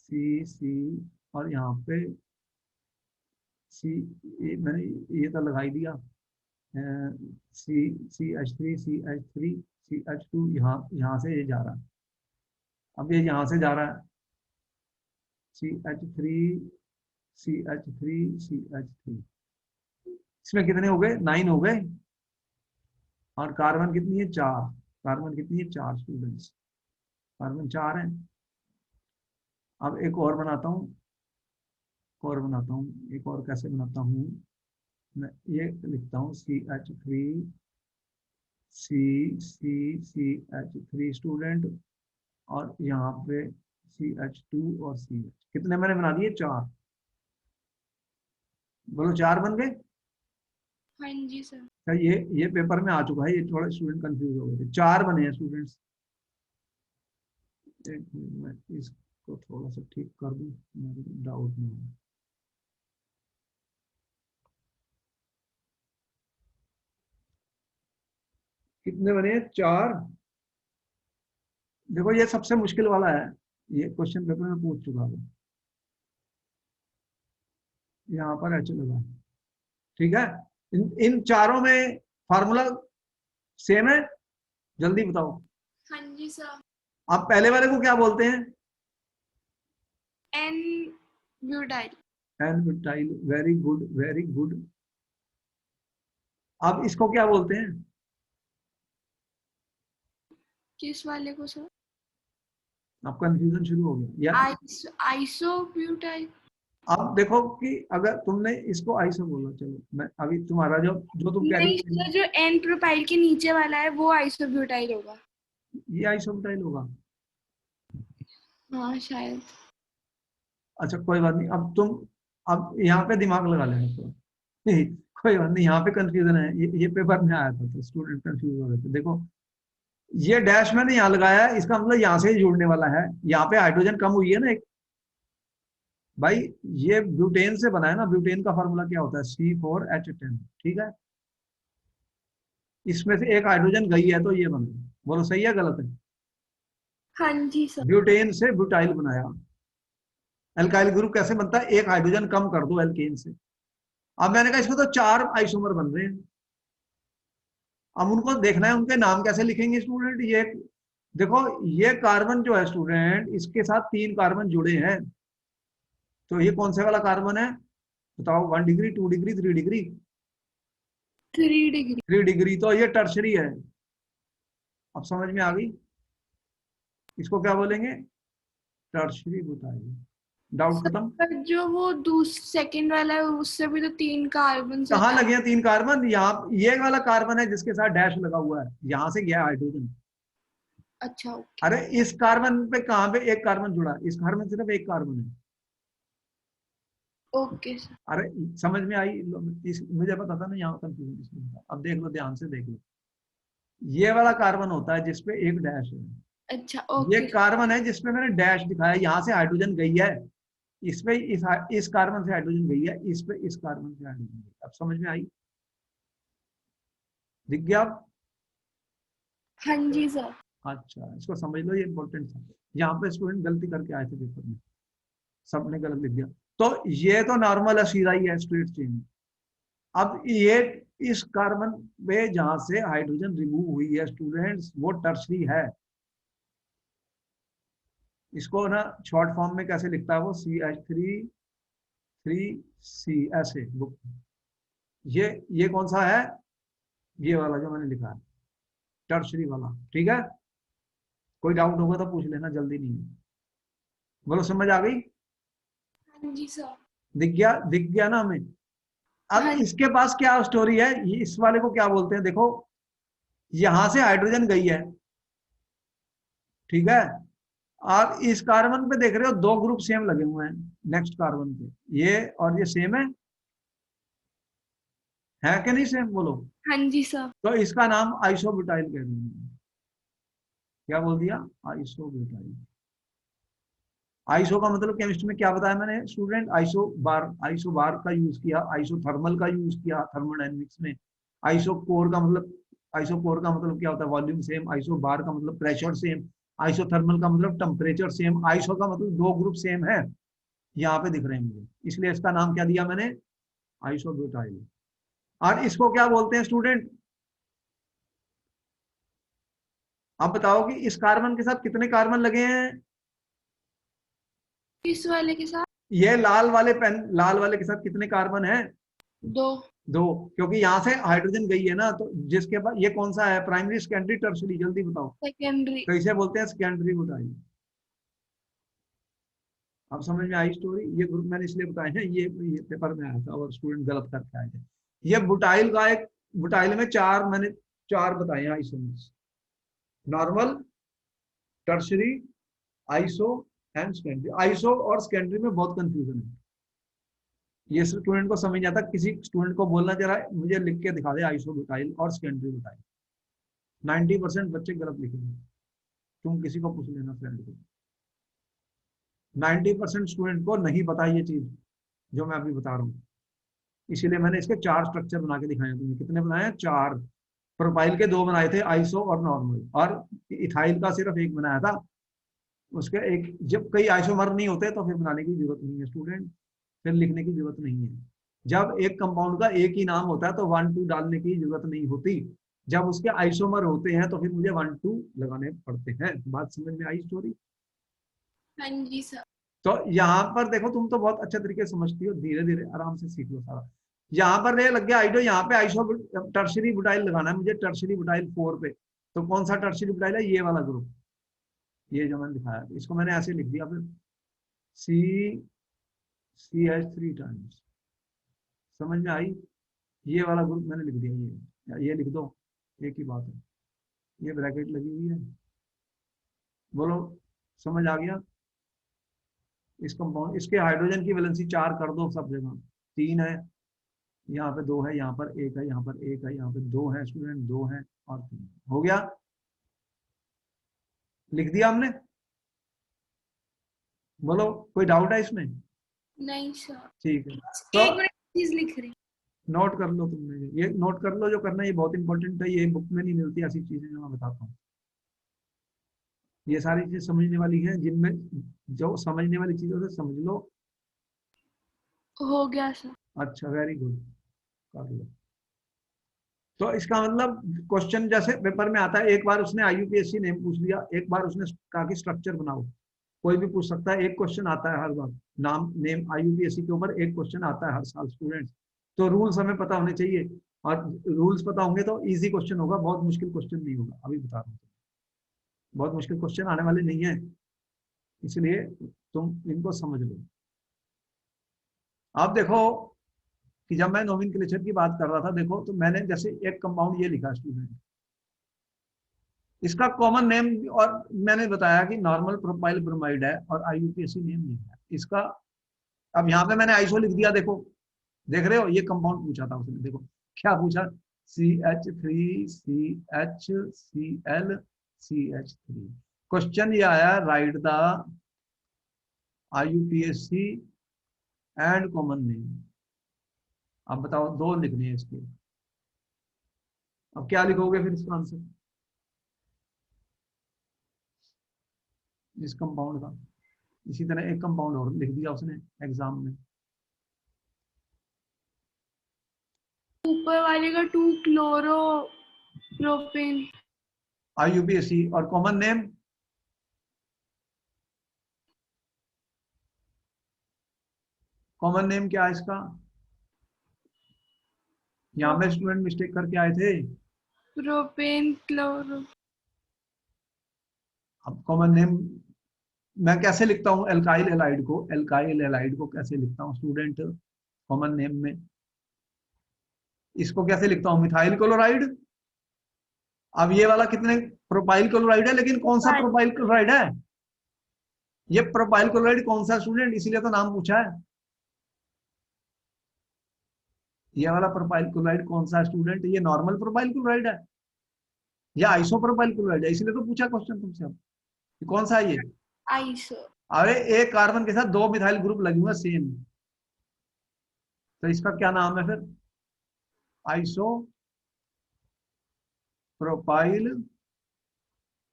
C और यहाँ पे सी, मैंने ये तो लगा ही दिया, CH3 CH2, यहाँ से ये जा रहा है, अब ये यहाँ से जा रहा है CH3 CH3, इसमें कितने हो गए, 9 हो गए, और कार्बन कितनी है 4, कार्बन कितनी है 4 स्टूडेंट्स, कार्बन 4 है। अब एक और बनाता हूँ, एक और कैसे बनाता हूँ, मैं ये लिखता हूँ CH3 स्टूडेंट, और यहाँ पे CH2 और CH, कितने मैंने बना दिए 4, बोलो 4 बन गए। हाँ जी सर। क्या ये पेपर में आ चुका है, ये थोड़ा स्टूडेंट कंफ्यूज हो गए थे, 4 बने हैं स्टूडेंट्स। एक मिनट मैं इसको थोड़ा सा ठीक कर दूं, मुझे डाउट नहीं है। कितने बने हैं 4, देखो ये सबसे मुश्किल वाला है, ये क्वेश्चन पेपर में पूछ चुका है, यहाँ पर H लगा है, ठीक है। इन चारों में फार्मूला सेम है, जल्दी बताओ। हाँ जी सर। आप पहले वाले को क्या बोलते हैं, N butyl. N butyl, very good very good. अब इसको क्या बोलते हैं, किस वाले को सर? अब कंफ्यूजन शुरू हो गया या, आइसो ब्यूटाइल। अब देखो कि अगर तुमने इसको आइसो बोला, चलो मैं अभी तुम्हारा जो जो तुम कह नहीं रही सर, जो N प्रोपाइल के नीचे वाला है वो आइसो ब्यूटाइल होगा। ये आइसोब्यूटाइल होगा, हाँ शायद। अच्छा कोई बात नहीं, अब तुम अब यहाँ पे दिमाग लगा लेना थोड़ा कोई बात नहीं, यहाँ पे कंफ्यूजन है, ये पेपर में आया था तो स्टूडेंट कंफ्यूज हो गए थे। देखो ये डैश मैंने यहाँ लगाया है, इसका मतलब यहाँ से ही जुड़ने वाला है, यहाँ पे हाइड्रोजन कम हुई है ना एक, भाई ये ब्यूटेन से बना है ना, ब्यूटेन का फॉर्मूला क्या होता है, C4H10, ठीक है। इसमें से एक हाइड्रोजन गई है तो ये बना, बोलो सही है गलत है। हाँ जी सर। ब्यूटेन से ब्यूटाइल बनाया। एल्काइल ग्रुप कैसे बनता है, एक हाइड्रोजन कम कर दो एल्केन से। अब मैंने कहा इसमें तो 4 आइसोमर बन रहे हैं, अब उनको देखना है उनके नाम कैसे लिखेंगे स्टूडेंट। ये देखो, ये कार्बन जो है स्टूडेंट, इसके साथ 3 कार्बन जुड़े हैं, तो ये कौन से वाला कार्बन है बताओ, 1 degree, 2 degree, 3 degree. 3 degree. 3 degree, तो ये टर्शरी है। अब समझ में आ गई, इसको क्या बोलेंगे, टर्शरी बुटाइल। डाउट खत्म। सर जो वो सेकंड वाला है उससे भी तो 3 कार्बन कहाँ हटा। लगे हैं 3 कार्बन, यहाँ ये वाला कार्बन है जिसके साथ डैश लगा हुआ है, यहां से गया हाइड्रोजन। अच्छा ओके। अरे इस कार्बन पे कहाँ पे एक कार्बन जुड़ा है, इस कार्बन सिर्फ एक कार्बन है। Okay sir. अरे समझ में आई, मुझे पता था ना यहाँ कंफ्यूजन इसमें था। अब देख लो, ध्यान से देख लो, ये वाला कार्बन होता है जिसपे एक डैश है, अच्छा ये ओके। कार्बन है जिसपे मैंने डैश दिखाया, यहाँ से हाइड्रोजन गई है, इस पे इस कार्बन से हाइड्रोजन गई है, इस पे इस कार्बन से हाइड्रोजन गई। अब समझ में आई, दिख गया अब? हाँ जी सर। अच्छा, इसको समझ लो, ये इंपॉर्टेंट था। यहाँ पे स्टूडेंट गलती करके आए थे पेपर में, सबने गलत लिख दिया। तो ये तो नॉर्मल है, सीधा ही है, स्ट्रेट चेन। अब ये इस कार्बन पे जहां से हाइड्रोजन रिमूव हुई है स्टूडेंट्स, वो टर्शरी है। इसको ना शॉर्ट फॉर्म में कैसे लिखता है वो, CH3 3C, ऐसे बुक। ये कौन सा है, ये वाला जो मैंने लिखा है, टर्शरी वाला, ठीक है। कोई डाउट होगा तो पूछ लेना, जल्दी नहीं है। बोलो समझ आ गई, हाँ जी सर। दिख गया ना हमें। अब हाँ। इसके पास क्या स्टोरी है, ये इस वाले को क्या बोलते हैं, देखो यहां से हाइड्रोजन गई है, ठीक है। आप इस कार्बन पे देख रहे हो 2 ग्रुप सेम लगे हुए हैं, नेक्स्ट कार्बन पे, ये और ये सेम है कि नहीं सेम, बोलो। हाँ जी सर। तो इसका नाम आइसोब्यूटाइल कह देंगे। क्या बोल दिया, आइसोब्यूटाइल। आइसो का मतलब केमिस्ट्री में क्या बताया मैंने स्टूडेंट, आइसो बार का यूज किया, आइसोथर्मल का यूज किया थर्मोडायनेमिक्स में। आइसो कोर का मतलब, आइसो कोर का मतलब क्या होता है, वॉल्यूम सेम। आइसो बार का मतलब प्रेशर सेम। आइसोथर्मल का मतलब टेम्परेचर सेम। आइसो का मतलब 2 ग्रुप सेम है, यहाँ पे दिख रहे हैं मुझे, इसलिए इसका नाम क्या दिया मैंने, आइसोब्यूटाइल। और इसको क्या बोलते हैं स्टूडेंट, आप बताओ कि इस कार्बन के साथ कितने कार्बन लगे हैं। इस वाले के साथ ये लाल वाले पेन, लाल वाले के साथ कितने कार्बन है, 2। 2। क्योंकि यहाँ से हाइड्रोजन गई है ना, तो जिसके बाद ये कौन सा है, प्राइमरी, सेकेंडरी, टर्शरी, जल्दी बताओ। सेकेंडरी। कैसे बोलते हैं, सेकेंडरी बुटाइल। अब समझ में आई स्टोरी, ये ग्रुप मैंने इसलिए बताए हैं, ये पेपर में आया था और स्टूडेंट गलत करके आए थे। ये बुटाइल का एक, बुटाइल में 4 मैंने 4 बताए हैं isomers, normal, tertiary, iso and secondary. Iso और सेकेंडरी में बहुत कंफ्यूजन है, ये स्टूडेंट को समझ नहीं आता। किसी स्टूडेंट को बोलना जरा मुझे लिख के दिखा दे आइसो बुटाइल और सेकेंडरी बुटाइल, 90% बच्चे गलत लिखेंगे। तुम किसी को पूछ लेना फ्रेंड को, 90% स्टूडेंट को नहीं पता ये चीज जो मैं अभी बता रहा हूँ। इसीलिए मैंने इसके 4 स्ट्रक्चर बना के दिखाए। तुमने कितने बनाए, 4। प्रोपाइल के 2 बनाए थे, आइसो और नॉर्मल, और इथाइल का सिर्फ 1 बनाया था। उसके एक, जब कई आइसोमर नहीं होते तो फिर बनाने की जरूरत नहीं है स्टूडेंट, फिर लिखने की जरूरत नहीं है। जब एक कंपाउंड का एक ही नाम होता है तो 1 2 डालने की जरूरत नहीं होती। जब उसके आइसोमर होते हैं तो फिर मुझे 1 2 लगाने पड़ते हैं। बात समझ में आई स्टोरी। हाँ जी सर। तो यहाँ पर देखो, तुम तो बहुत अच्छे तरीके से समझती हो, धीरे धीरे आराम से सीख लो सारा। यहाँ पर ये लग गया आइडो, यहाँ पे आइसो टर्शरी बुटाइल लगाना है मुझे, टर्शरी बुटाइल 4 पे। तो कौन सा टर्शरी बुटाइल है, ये वाला ग्रुप, ये जो मैंने दिखाया, इसको मैंने ऐसे लिख दिया फिर, CH3 टाइम्स। समझ में आई, ये वाला ग्रुप मैंने लिख दिया, ये लिख दो, एक ही बात है। ये ब्रैकेट लगी हुई है, बोलो समझ आ गया। इस कंपाउंड, इसके हाइड्रोजन की वैलेंसी 4 कर दो सब जगह, 3 है, यहाँ पे 2 है, यहाँ पर 1 है, यहाँ पर 1 है, यहाँ पे 2 है स्टूडेंट, 2 है और 3 हो गया, लिख दिया हमने। बोलो कोई डाउट है इसमें, नहीं सर, ठीक है, एक तो मिनट चीज लिख रही। नोट कर लो तुमने, ये नोट कर लो जो करना है, ये बहुत इंपॉर्टेंट है, ये बुक में नहीं मिलती ऐसी चीजें जो मैं बताता हूँ। ये सारी चीजें समझने वाली हैं, जिनमें जो समझने वाली चीजों से समझ लो। हो गया सर। अच्छा, वेरी गुड, कर लो। तो इसका मतलब क्वेश्चन जैसे पेपर में आता है, एक बार उसने आईयूपीएससी नेम पूछ लिया, एक बार उसने कहा कि स्ट्रक्चर बनाओ, कोई भी पूछ सकता है, एक क्वेश्चन आता है हर बार, नाम नेम आईयूपीएससी के ऊपर एक क्वेश्चन आता है हर साल स्टूडेंट्स। तो रूल्स हमें पता होने चाहिए, और रूल्स पता होंगे तो इजी क्वेश्चन होगा, बहुत मुश्किल क्वेश्चन नहीं होगा, अभी बता रहा हूँ। बहुत मुश्किल क्वेश्चन आने वाले नहीं है, इसलिए तुम इनको समझ लो। आप देखो कि जब मैं नोमेनक्लेचर की बात कर रहा था, देखो तो मैंने जैसे एक कंपाउंड ये लिखा स्टूडेंट, इसका कॉमन नेम, और मैंने बताया कि नॉर्मल प्रोपाइल ब्रोमाइड है, और आईयूपीएसी नेम ये है इसका। अब यहाँ पे मैंने आइसो लिख दिया, देखो देख रहे हो, ये कंपाउंड पूछा था उसने, देखो क्या पूछा, CH3CHCl CH3। क्वेश्चन ये आया, right the IUPAC and common name. अब बताओ, दो लिखने हैं इसके, अब क्या लिखोगे फिर इसका आंसर इस कंपाउंड का। इसी तरह एक कंपाउंड और लिख दिया उसने एग्जाम में, ऊपर वाले का 2 क्लोरो प्रोपेन। आईयूपीएसी, और कॉमन नेम कॉमन नेम क्या है इसका, यहाँ पे स्टूडेंट मिस्टेक करके आए थे। Propane chloro. अब कॉमन नेम मैं कैसे लिखता हूँ, एल्काइल हेलाइड को, एल्काइल हेलाइड को कैसे लिखता हूँ स्टूडेंट कॉमन नेम में, इसको कैसे लिखता हूँ, मिथाइल क्लोराइड। अब ये वाला कितने, प्रोपाइल क्लोराइड है, लेकिन कौन सा प्रोपाइल क्लोराइड है, ये प्रोपाइल क्लोराइड कौन सा स्टूडेंट, इसीलिए तो नाम पूछा है। ये वाला प्रोपाइल क्लोराइड कौन सा स्टूडेंट, ये नॉर्मल प्रोपाइल क्लोराइड है या आइसो प्रोपाइल क्लोराइड है, इसलिए तो पूछा क्वेश्चन तुमसे। अब कौन सा है ये, आइसो। अरे एक कार्बन के साथ दो मिथाइल ग्रुप लगे हुए सेम, तो इसका क्या नाम है फिर, आइसो प्रोपाइल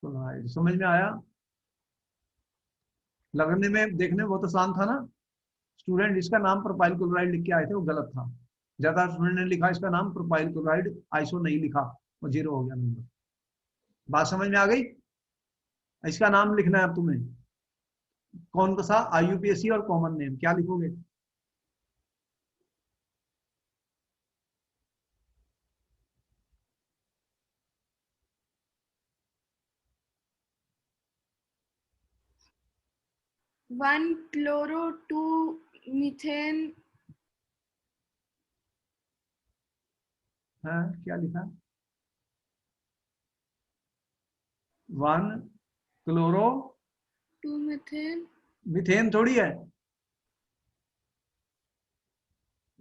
क्लोराइड। समझ में आया, लगने में देखने में बहुत आसान था ना स्टूडेंट, इसका नाम प्रोपाइल क्लोराइड लिख के आए थे, वो गलत था। ज्यादा स्टूडेंट ने लिखा इसका नाम प्रोपाइल क्लोराइड, आइसो नहीं लिखा, वो 0 हो गया नंबर। बात समझ में आ गई, इसका नाम लिखना है अब तुम्हें, कौन सा, आईयूपीएसी और कॉमन नेम, क्या लिखोगे। One chloro 2 methane. हाँ, क्या लिखा, 1 क्लोरो, 2 मीथेन। मिथेन थोड़ी है,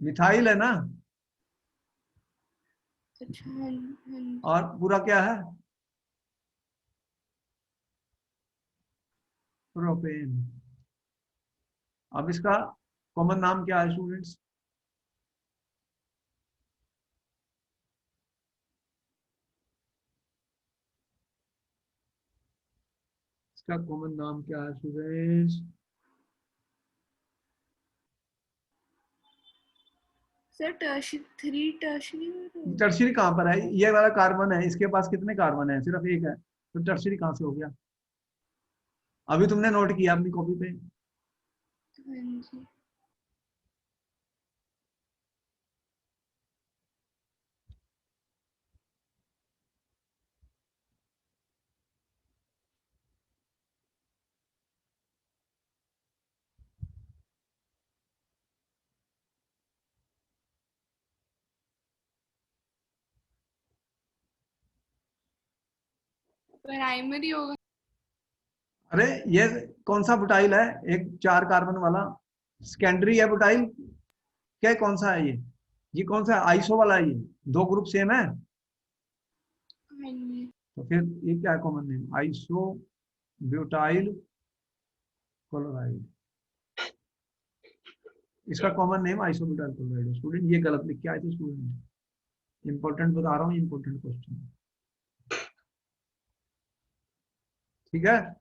मिथाइल है ना, अच्छा हाँ हाँ। और पूरा क्या है, प्रोपेन। अब इसका कॉमन नाम क्या है स्टूडेंट्स, इसका कॉमन नाम क्या है students, sir tertiary tertiary. Tertiary कहाँ पर है, ये वाला कार्बन है, इसके पास कितने कार्बन है, सिर्फ एक है, तो टर्सरी कहाँ से हो गया, अभी तुमने नोट किया अपनी कॉपी पे। हाँ जी। प्राइमरी होगा। अरे ये कौन सा बुटाइल है, एक 4 कार्बन वाला, सेकेंडरी है बुटाइल, क्या कौन सा है ये कौन सा है? आइसो वाला है ये, 2 ग्रुप सेम है, हाँ जी। तो फिर ये क्या है common name, iso butyl chloride. इसका कॉमन नेम आइसोब्यूटाइल क्लोराइड है स्टूडेंट। ये गलत लिख के आए थे स्टूडेंट, इंपॉर्टेंट बता रहा हूँ, इंपॉर्टेंट क्वेश्चन। ठीक है,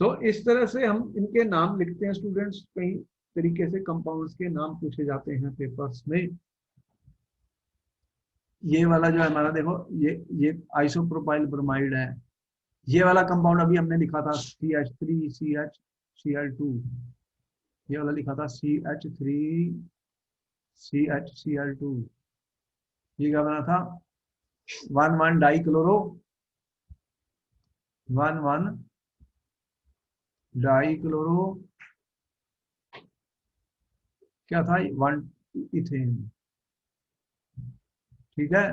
तो इस तरह से हम इनके नाम लिखते हैं स्टूडेंट्स। कई तरीके से कंपाउंड्स के नाम पूछे जाते हैं पेपर्स में। ये वाला जो है हमारा, देखो ये आइसोप्रोपाइल ब्रोमाइड है। ये वाला कंपाउंड अभी हमने लिखा था CH3CH Cl2, ये वाला लिखा था CH3CHCl2। ये क्या बना था, 1,1 डाइक्लोरो, 1,1 डाइक्लोरो, क्या था, 1 इथेन। ठीक है,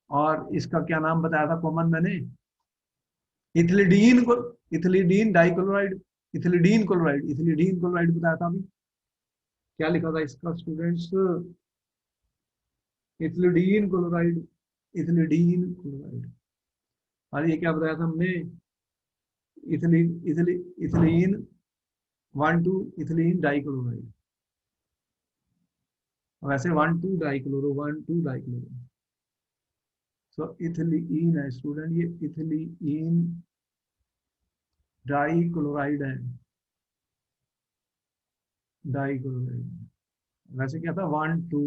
और इसका क्या नाम बताया था कॉमन मैंने, इथिलीडीन को, इथिलीडीन डाइक्लोराइड, इथिलीडीन क्लोराइड, इथिलीडीन क्लोराइड बताया था अभी। क्या लिखा था इसका स्टूडेंट्स, इथिलीडीन क्लोराइड, इथिलीडीन क्लोराइड। और ये क्या बताया था हमने, इथिलीन, इथिलीन 1,2 इथिलीन डाइक्लोराइड। वैसे 1,2 डाइक्लोरो, 1,2 डाइक्लोरो। सो इथिलीन है स्टूडेंट, ये इथिलीन डाइक्लोराइड है, डाइक्लोराइड। वैसे क्या था, 1,2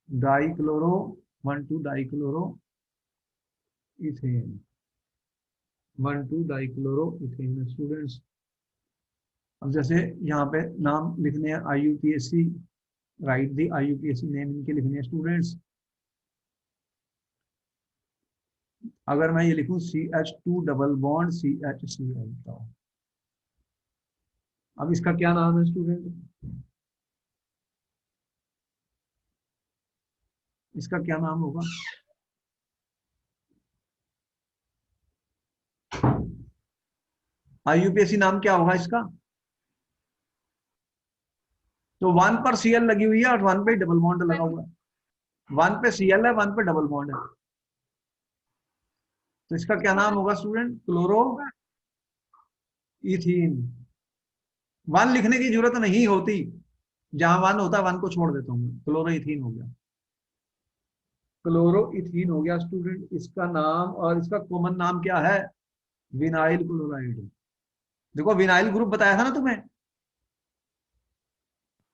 dichloro, 1,2 dichloro ethane, 1,2 dichloro ethane students. अब जैसे यहाँ पे नाम लिखने हैं IUPAC, राइट दी IUPAC नेम इनके लिखने हैं स्टूडेंट्स। अगर मैं ये लिखूं CH2 डबल बॉन्ड CHCl, तो अब इसका क्या नाम है स्टूडेंट, इसका क्या नाम होगा, IUPAC नाम क्या होगा इसका। तो 1 पर Cl लगी हुई है और 1 पे डबल बॉन्ड लगा हुआ है। 1 पे Cl है, 1 पे डबल बॉन्ड है, तो इसका क्या नाम होगा स्टूडेंट, क्लोरो इथीन। 1 लिखने की जरूरत नहीं होती, जहां 1 होता है 1 को छोड़ देता हूँ, क्लोरो इथीन हो गया, क्लोरो इथीन हो गया स्टूडेंट इसका नाम। और इसका कॉमन नाम क्या है, विनाइल क्लोराइड। देखो विनाइल ग्रुप बताया था ना तुम्हें,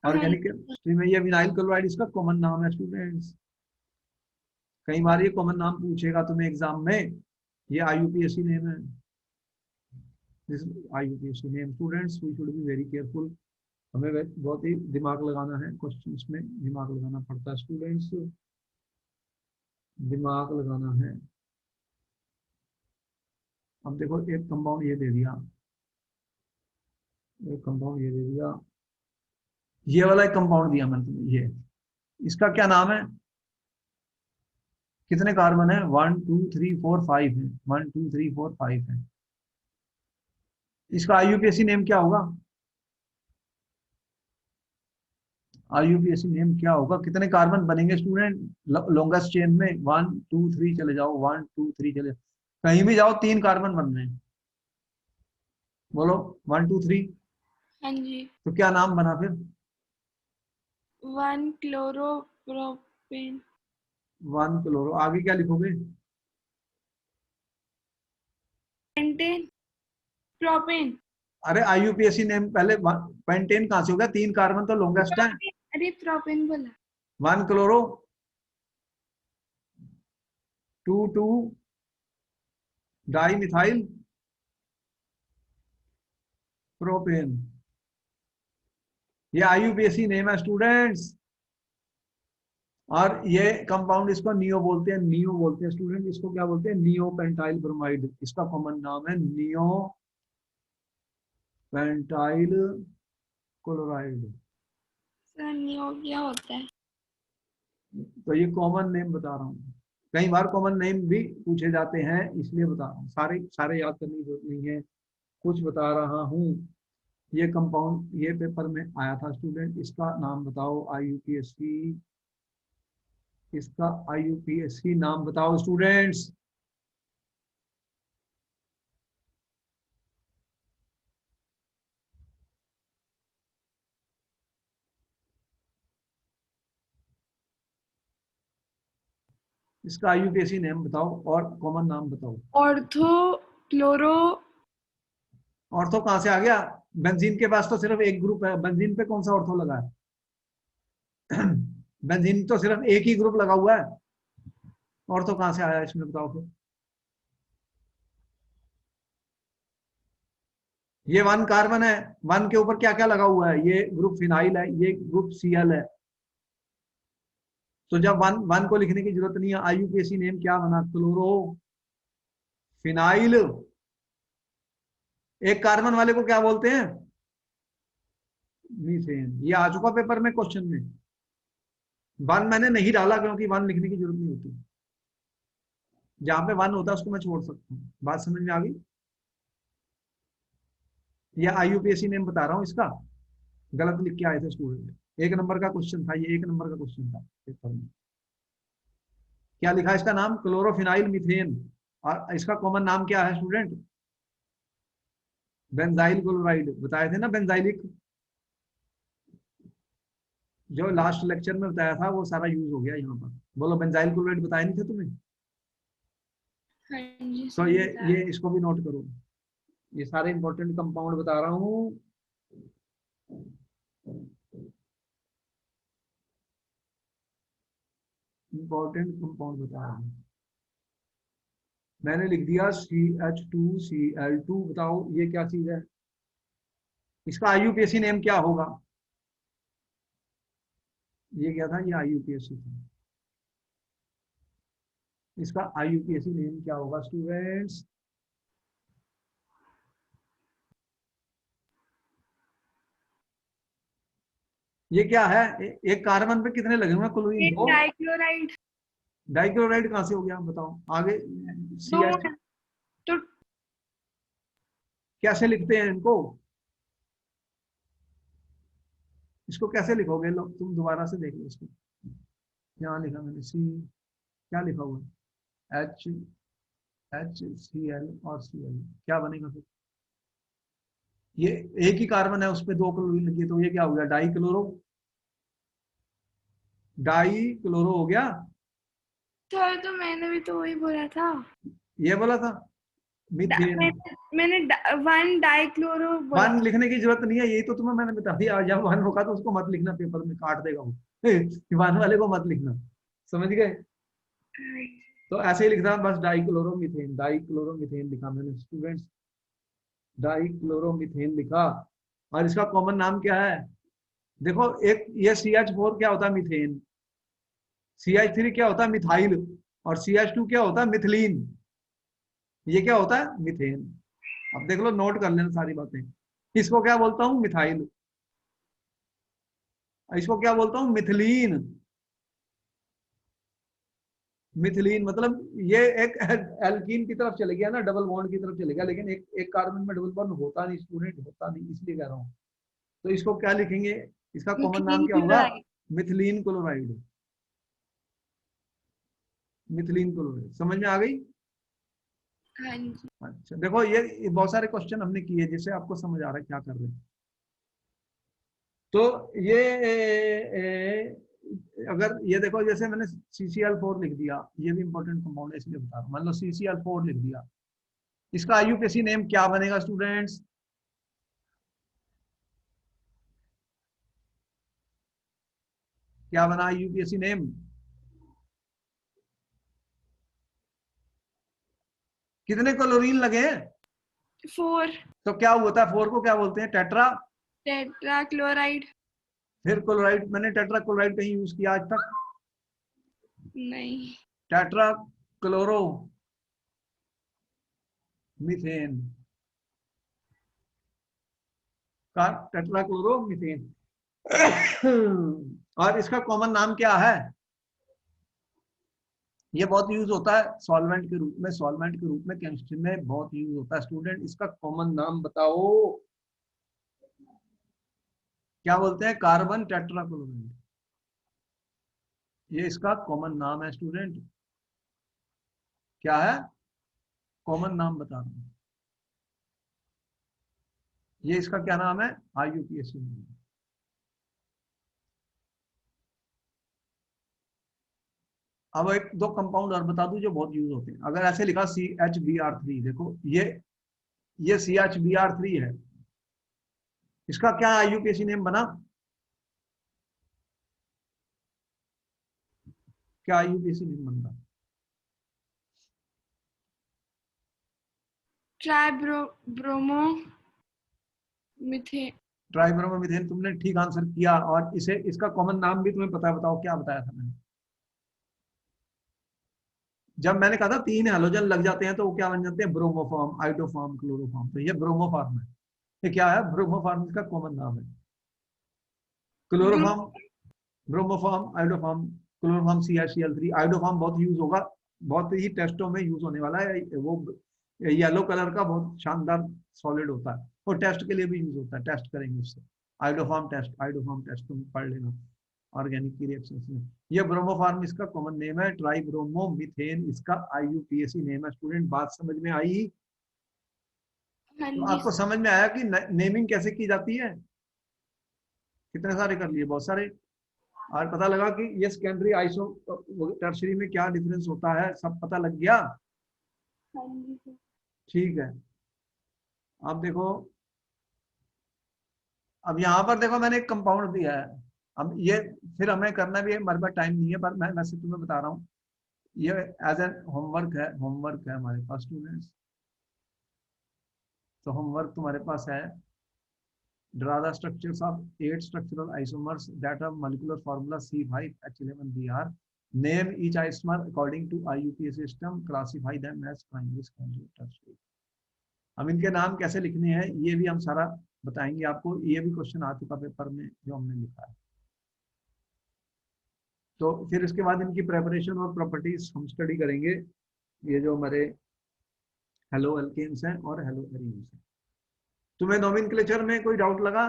ऑर्गेनिक केमिस्ट्री में, ये विनाइल क्लोराइड इसका कॉमन नाम है स्टूडेंट्स। कई बार ये कॉमन नाम पूछेगा तुम्हें एग्जाम में, ये IUPAC नेम है, this IUPAC name students, we should be very careful. हमें बहुत ही दिमाग लगाना है, क्वेश्चंस में दिमाग लगाना पड़ता है स्टूडेंट्स, दिमाग लगाना है। अब देखो एक कंपाउंड ये दे दिया, एक कंपाउंड ये दे दिया, ये वाला एक कंपाउंड दिया मैंने तुम्हें, ये इसका क्या नाम है, कितने कार्बन है, 1 2 3 4 5 है, 1 2 3 4 5 है। इसका IUPAC नेम क्या होगा, IUPAC नेम क्या होगा, कितने कार्बन बनेंगे स्टूडेंट लॉन्गेस्ट चेन में, 1 2 3 चले जाओ, 1 2 3 चले, कहीं भी जाओ 3 कार्बन बन रहे हैं, बोलो 1 2 3। हाँ जी, तो क्या नाम बना फिर, 1 क्लोरोप्रोपेन, 1 क्लोरो, आगे क्या लिखोगे, पेंटेन, प्रोपेन, अरे IUPAC नेम पहले, पेंटेन कहां से हो गया, 3 कार्बन तो लॉन्गेस्ट है, प्रोपेन, अरे प्रोपेन बोला। 1 क्लोरो, 2 2 डाई मिथाइल प्रोपेन, ये IUPAC नेम है स्टूडेंट्स। और ये कंपाउंड इसको नियो बोलते हैं, नियो बोलते हैं स्टूडेंट, इसको क्या बोलते हैं, नियो पेंटाइल ब्रोमाइड, इसका कॉमन नाम है neo pentyl chloride. Sir neo क्या होता है? तो ये कॉमन नेम बता रहा हूँ, कई बार कॉमन नेम भी पूछे जाते हैं, इसलिए बता रहा हूँ, सारे सारे याद करने की जरूरत नहीं है, कुछ बता रहा हूँ। ये कंपाउंड ये पेपर में आया था स्टूडेंट, इसका नाम बताओ IUPAC इसका IUPAC नाम बताओ स्टूडेंट्स। इसका IUPAC नेम बताओ और कॉमन नाम बताओ। Ortho chloro. ऑर्थो कहां से आ गया? बेंजीन के पास तो सिर्फ एक ग्रुप है, बेंजीन पे कौन सा ऑर्थो लगा है? बेंजीन तो सिर्फ एक ही ग्रुप लगा हुआ है, ऑर्थो कहां से आया इसमें बताओ फिर। ये 1 कार्बन है, 1 के ऊपर क्या क्या लगा हुआ है? ये ग्रुप फिनाइल है, ये ग्रुप Cl है। तो जब 1 को लिखने की जरूरत नहीं है, IUPAC नेम क्या बना? Chloro phenyl. एक कार्बन वाले को क्या बोलते हैं? मीथेन। ये आ चुका पेपर में क्वेश्चन में। 1 मैंने नहीं डाला क्योंकि 1 लिखने की जरूरत नहीं होती, जहां पे 1 होता है उसको मैं छोड़ सकता हूँ। बात समझ में आ गई? ये IUPAC नेम बता रहा हूँ इसका, गलत लिख के आए थे स्टूडेंट। 1 नंबर का क्वेश्चन था ये, 1 नंबर का क्वेश्चन था पेपर में। क्या लिखा है इसका नाम? Chlorophenyl methane. और इसका कॉमन नाम क्या है स्टूडेंट? Benzyl chloride. बताए थे ना बेंजाइलिक, जो लास्ट लेक्चर में बताया था वो सारा यूज हो गया यहाँ पर। बोलो, बेंजाइल क्लोराइड बताए नहीं थे तुम्हें? हाँ जी तो सर ये इसको भी नोट करो, ये सारे इंपॉर्टेंट कंपाउंड बता रहा हूँ। इंपॉर्टेंट कंपाउंड बता रहा हूँ। मैंने लिख दिया CH2Cl2। बताओ ये क्या चीज है? इसका IUPAC नेम क्या होगा? ये क्या था? ये IUPAC था। इसका IUPAC नेम क्या होगा स्टूडेंट्स? ये क्या है? एक कार्बन पे कितने लगे हुए हैं क्लोरीन? एक 2। डाइक्लोराइड। डाइक्लोराइड कहां से हो गया बताओ आगे? दो CH। तो कैसे लिखते हैं इनको? इसको कैसे लिखोगे? लो तुम दोबारा से देख लो इसको। यहाँ लिखा मैंने C, क्या लिखा हुआ है? HCl और Cl। क्या बनेगा फिर? ये एक ही कार्बन है, उस पर 2 क्लोरीन लगी है, तो ये क्या हो गया? Die chloro. डाई क्लोरो हो गया। सर तो मैंने भी तो वही बोला था। ये बोला था मीथेन। मैंने 1 डाइक्लोरो बोला। 1 लिखने की जरूरत नहीं है, यही तो तुम्हें मैंने बता दिया। जब 1 होगा तो उसको मत लिखना, पेपर में काट देगा वो। 1 वाले को मत लिखना, समझ गए? तो ऐसे ही लिखना बस, डाइक्लोरोमीथेन। डाइक्लोरोमीथेन लिखा मैंने स्टूडेंट्स, डाइक्लोरोमीथेन लिखा। और इसका कॉमन नाम क्या है? देखो, एक ये CH4 क्या होता है? मीथेन। CH3 क्या होता है? मिथाइल। और CH2 क्या होता है? मिथिलीन। ये क्या होता है? मीथेन। अब देख लो, नोट कर लेना सारी बातें। इसको क्या बोलता हूँ? मिथाइल। इसको क्या बोलता हूँ? मिथिलीन। मिथिलीन मतलब ये एक एल्कीन की तरफ चले गया ना, डबल बॉन्ड की तरफ चले गया, लेकिन एक कार्बन में डबल बॉन्ड होता नहीं स्टूडेंट, होता नहीं, इसलिए कह रहा हूँ। तो इसको क्या लिखेंगे? इसका कॉमन नाम मिथाइल क्या होगा? Chloride. Methylene chloride. Methylene chloride समझ में आ गई? हाँ जी। अच्छा देखो, ये बहुत सारे क्वेश्चन हमने किए जिससे आपको समझ आ रहा है क्या कर रहे हैं। तो ये अगर ये देखो, जैसे मैंने CCl4 लिख दिया, ये भी इंपॉर्टेंट कंपाउंड है इसलिए बता रहा हूँ। मान लो CCl4 लिख दिया, इसका IUPAC नेम क्या बनेगा स्टूडेंट्स? क्या बना IUPAC नेम? कितने क्लोरीन लगे हैं? 4 तो क्या होता है? 4 को क्या बोलते हैं? टेट्रा। Tetra chloride. फिर क्लोराइड, मैंने टेट्रा क्लोराइड कहीं यूज किया आज तक? नहीं। टेट्रा क्लोरो मीथेन का टेट्रा क्लोरो मीथेन। और इसका कॉमन नाम क्या है? ये बहुत यूज होता है सॉल्वेंट के रूप में, सॉल्वेंट के रूप में केमिस्ट्री में बहुत यूज होता है स्टूडेंट। इसका कॉमन नाम बताओ, क्या बोलते हैं? Carbon tetrachloride. ये इसका कॉमन नाम है स्टूडेंट। क्या है? कॉमन नाम बता रहा हूं। ये इसका क्या नाम है? IUPAC। अब एक दो कंपाउंड और बता दूं जो बहुत यूज होते हैं। अगर ऐसे लिखा CHBr3, देखो ये CHBr3 है, इसका क्या IUPAC नेम बना? क्या IUPAC नेम बन रहा? Tribromo methane. ट्राइब्रोमोमिथेन। तुमने ठीक आंसर किया। और इसे इसका कॉमन नाम भी तुम्हें पता है, बताओ क्या बताया था मैंने? जब मैंने कहा था 3 हेलोजन लग जाते हैं तो वो क्या बन जाते हैं? Bromoform, iodoform, chloroform. तो ये ब्रोमोफॉर्म है। ये क्या है? ब्रोमोफॉर्म इसका कॉमन नाम है। Chloroform, bromoform, iodoform, chloroform CH3। Iodoform बहुत यूज होगा, बहुत ही टेस्टों में यूज होने वाला है। वो येलो कलर का बहुत शानदार सॉलिड होता है, वो टेस्ट के लिए भी यूज होता है। टेस्ट करेंगे उससे। आइडोफॉर्म टेस्ट तुम पढ़ लेना ऑर्गेनिक की रिएक्शंस में। ये ब्रोमोफॉर्म इसका कॉमन नेम है। ट्राइब्रोमोमिथेन इसका IUPAC नेम है। स्टूडेंट बात समझ में आई? हाँ तो जी आपको समझ में आया कि नेमिंग कैसे की जाती है? कितने सारे कर लिए? बहुत सारे। और पता लगा कि ये सेकेंडरी आइसो टर्शरी में क्या डिफरेंस होता है, सब पता लग गया। हाँ जी सर। ठीक है। अब देखो, अब यहाँ पर देखो मैंने एक कंपाउंड दिया है। अब ये फिर हमें करना भी है, हमारे पास टाइम नहीं है, पर मैं वैसे तुम्हें बता रहा हूँ। ये एज एन होमवर्क है हमारे पास स्टूडेंट्स। तो होमवर्क तुम्हारे पास है, draw the structures of 8 structural isomers that have molecular formula C5H11Br. Name each isomer according to IUPAC system. Classify them as primary, secondary, tertiary. हम इनके नाम कैसे लिखने हैं ये भी हम सारा बताएंगे आपको। ये भी क्वेश्चन आ चुका पेपर में जो हमने लिखा है। तो फिर इसके बाद इनकी प्रेपरेशन और प्रॉपर्टीज हम स्टडी करेंगे। ये जो हमारे हेलो एल्केन्स हैं और हेलो एरीन्स हैं। तुम्हें नोमेनक्लेचर में कोई डाउट लगा?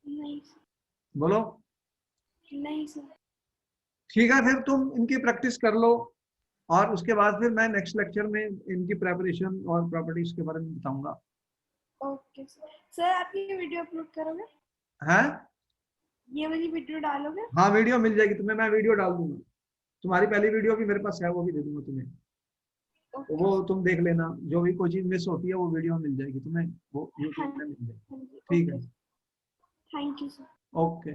नहीं सर। बोलो। नहीं सर। ठीक है, फिर तुम इनकी प्रैक्टिस कर लो और उसके बाद फिर मैं नेक्स्ट लेक्चर में इनकी प्रेपरेशन और प्रॉपर्टीज के बारे में बताऊंगा। Okay sir. सर आप ये वीडियो अपलोड करोगे? हैं? ये वाली वीडियो डालोगे? हाँ, वीडियो मिल जाएगी तुम्हें, मैं वीडियो डाल दूंगा। तुम्हारी पहली वीडियो भी मेरे पास है, वो भी दे दूंगा तुम्हें। तो ओके वो सर। तुम देख लेना, जो भी कोई चीज मिस होती है वो वीडियो मिल जाएगी तुम्हें, वो हाँ यूट्यूब पे मिल जाएगी। हाँ जी ठीक ओके। है। Thank you sir. ओके।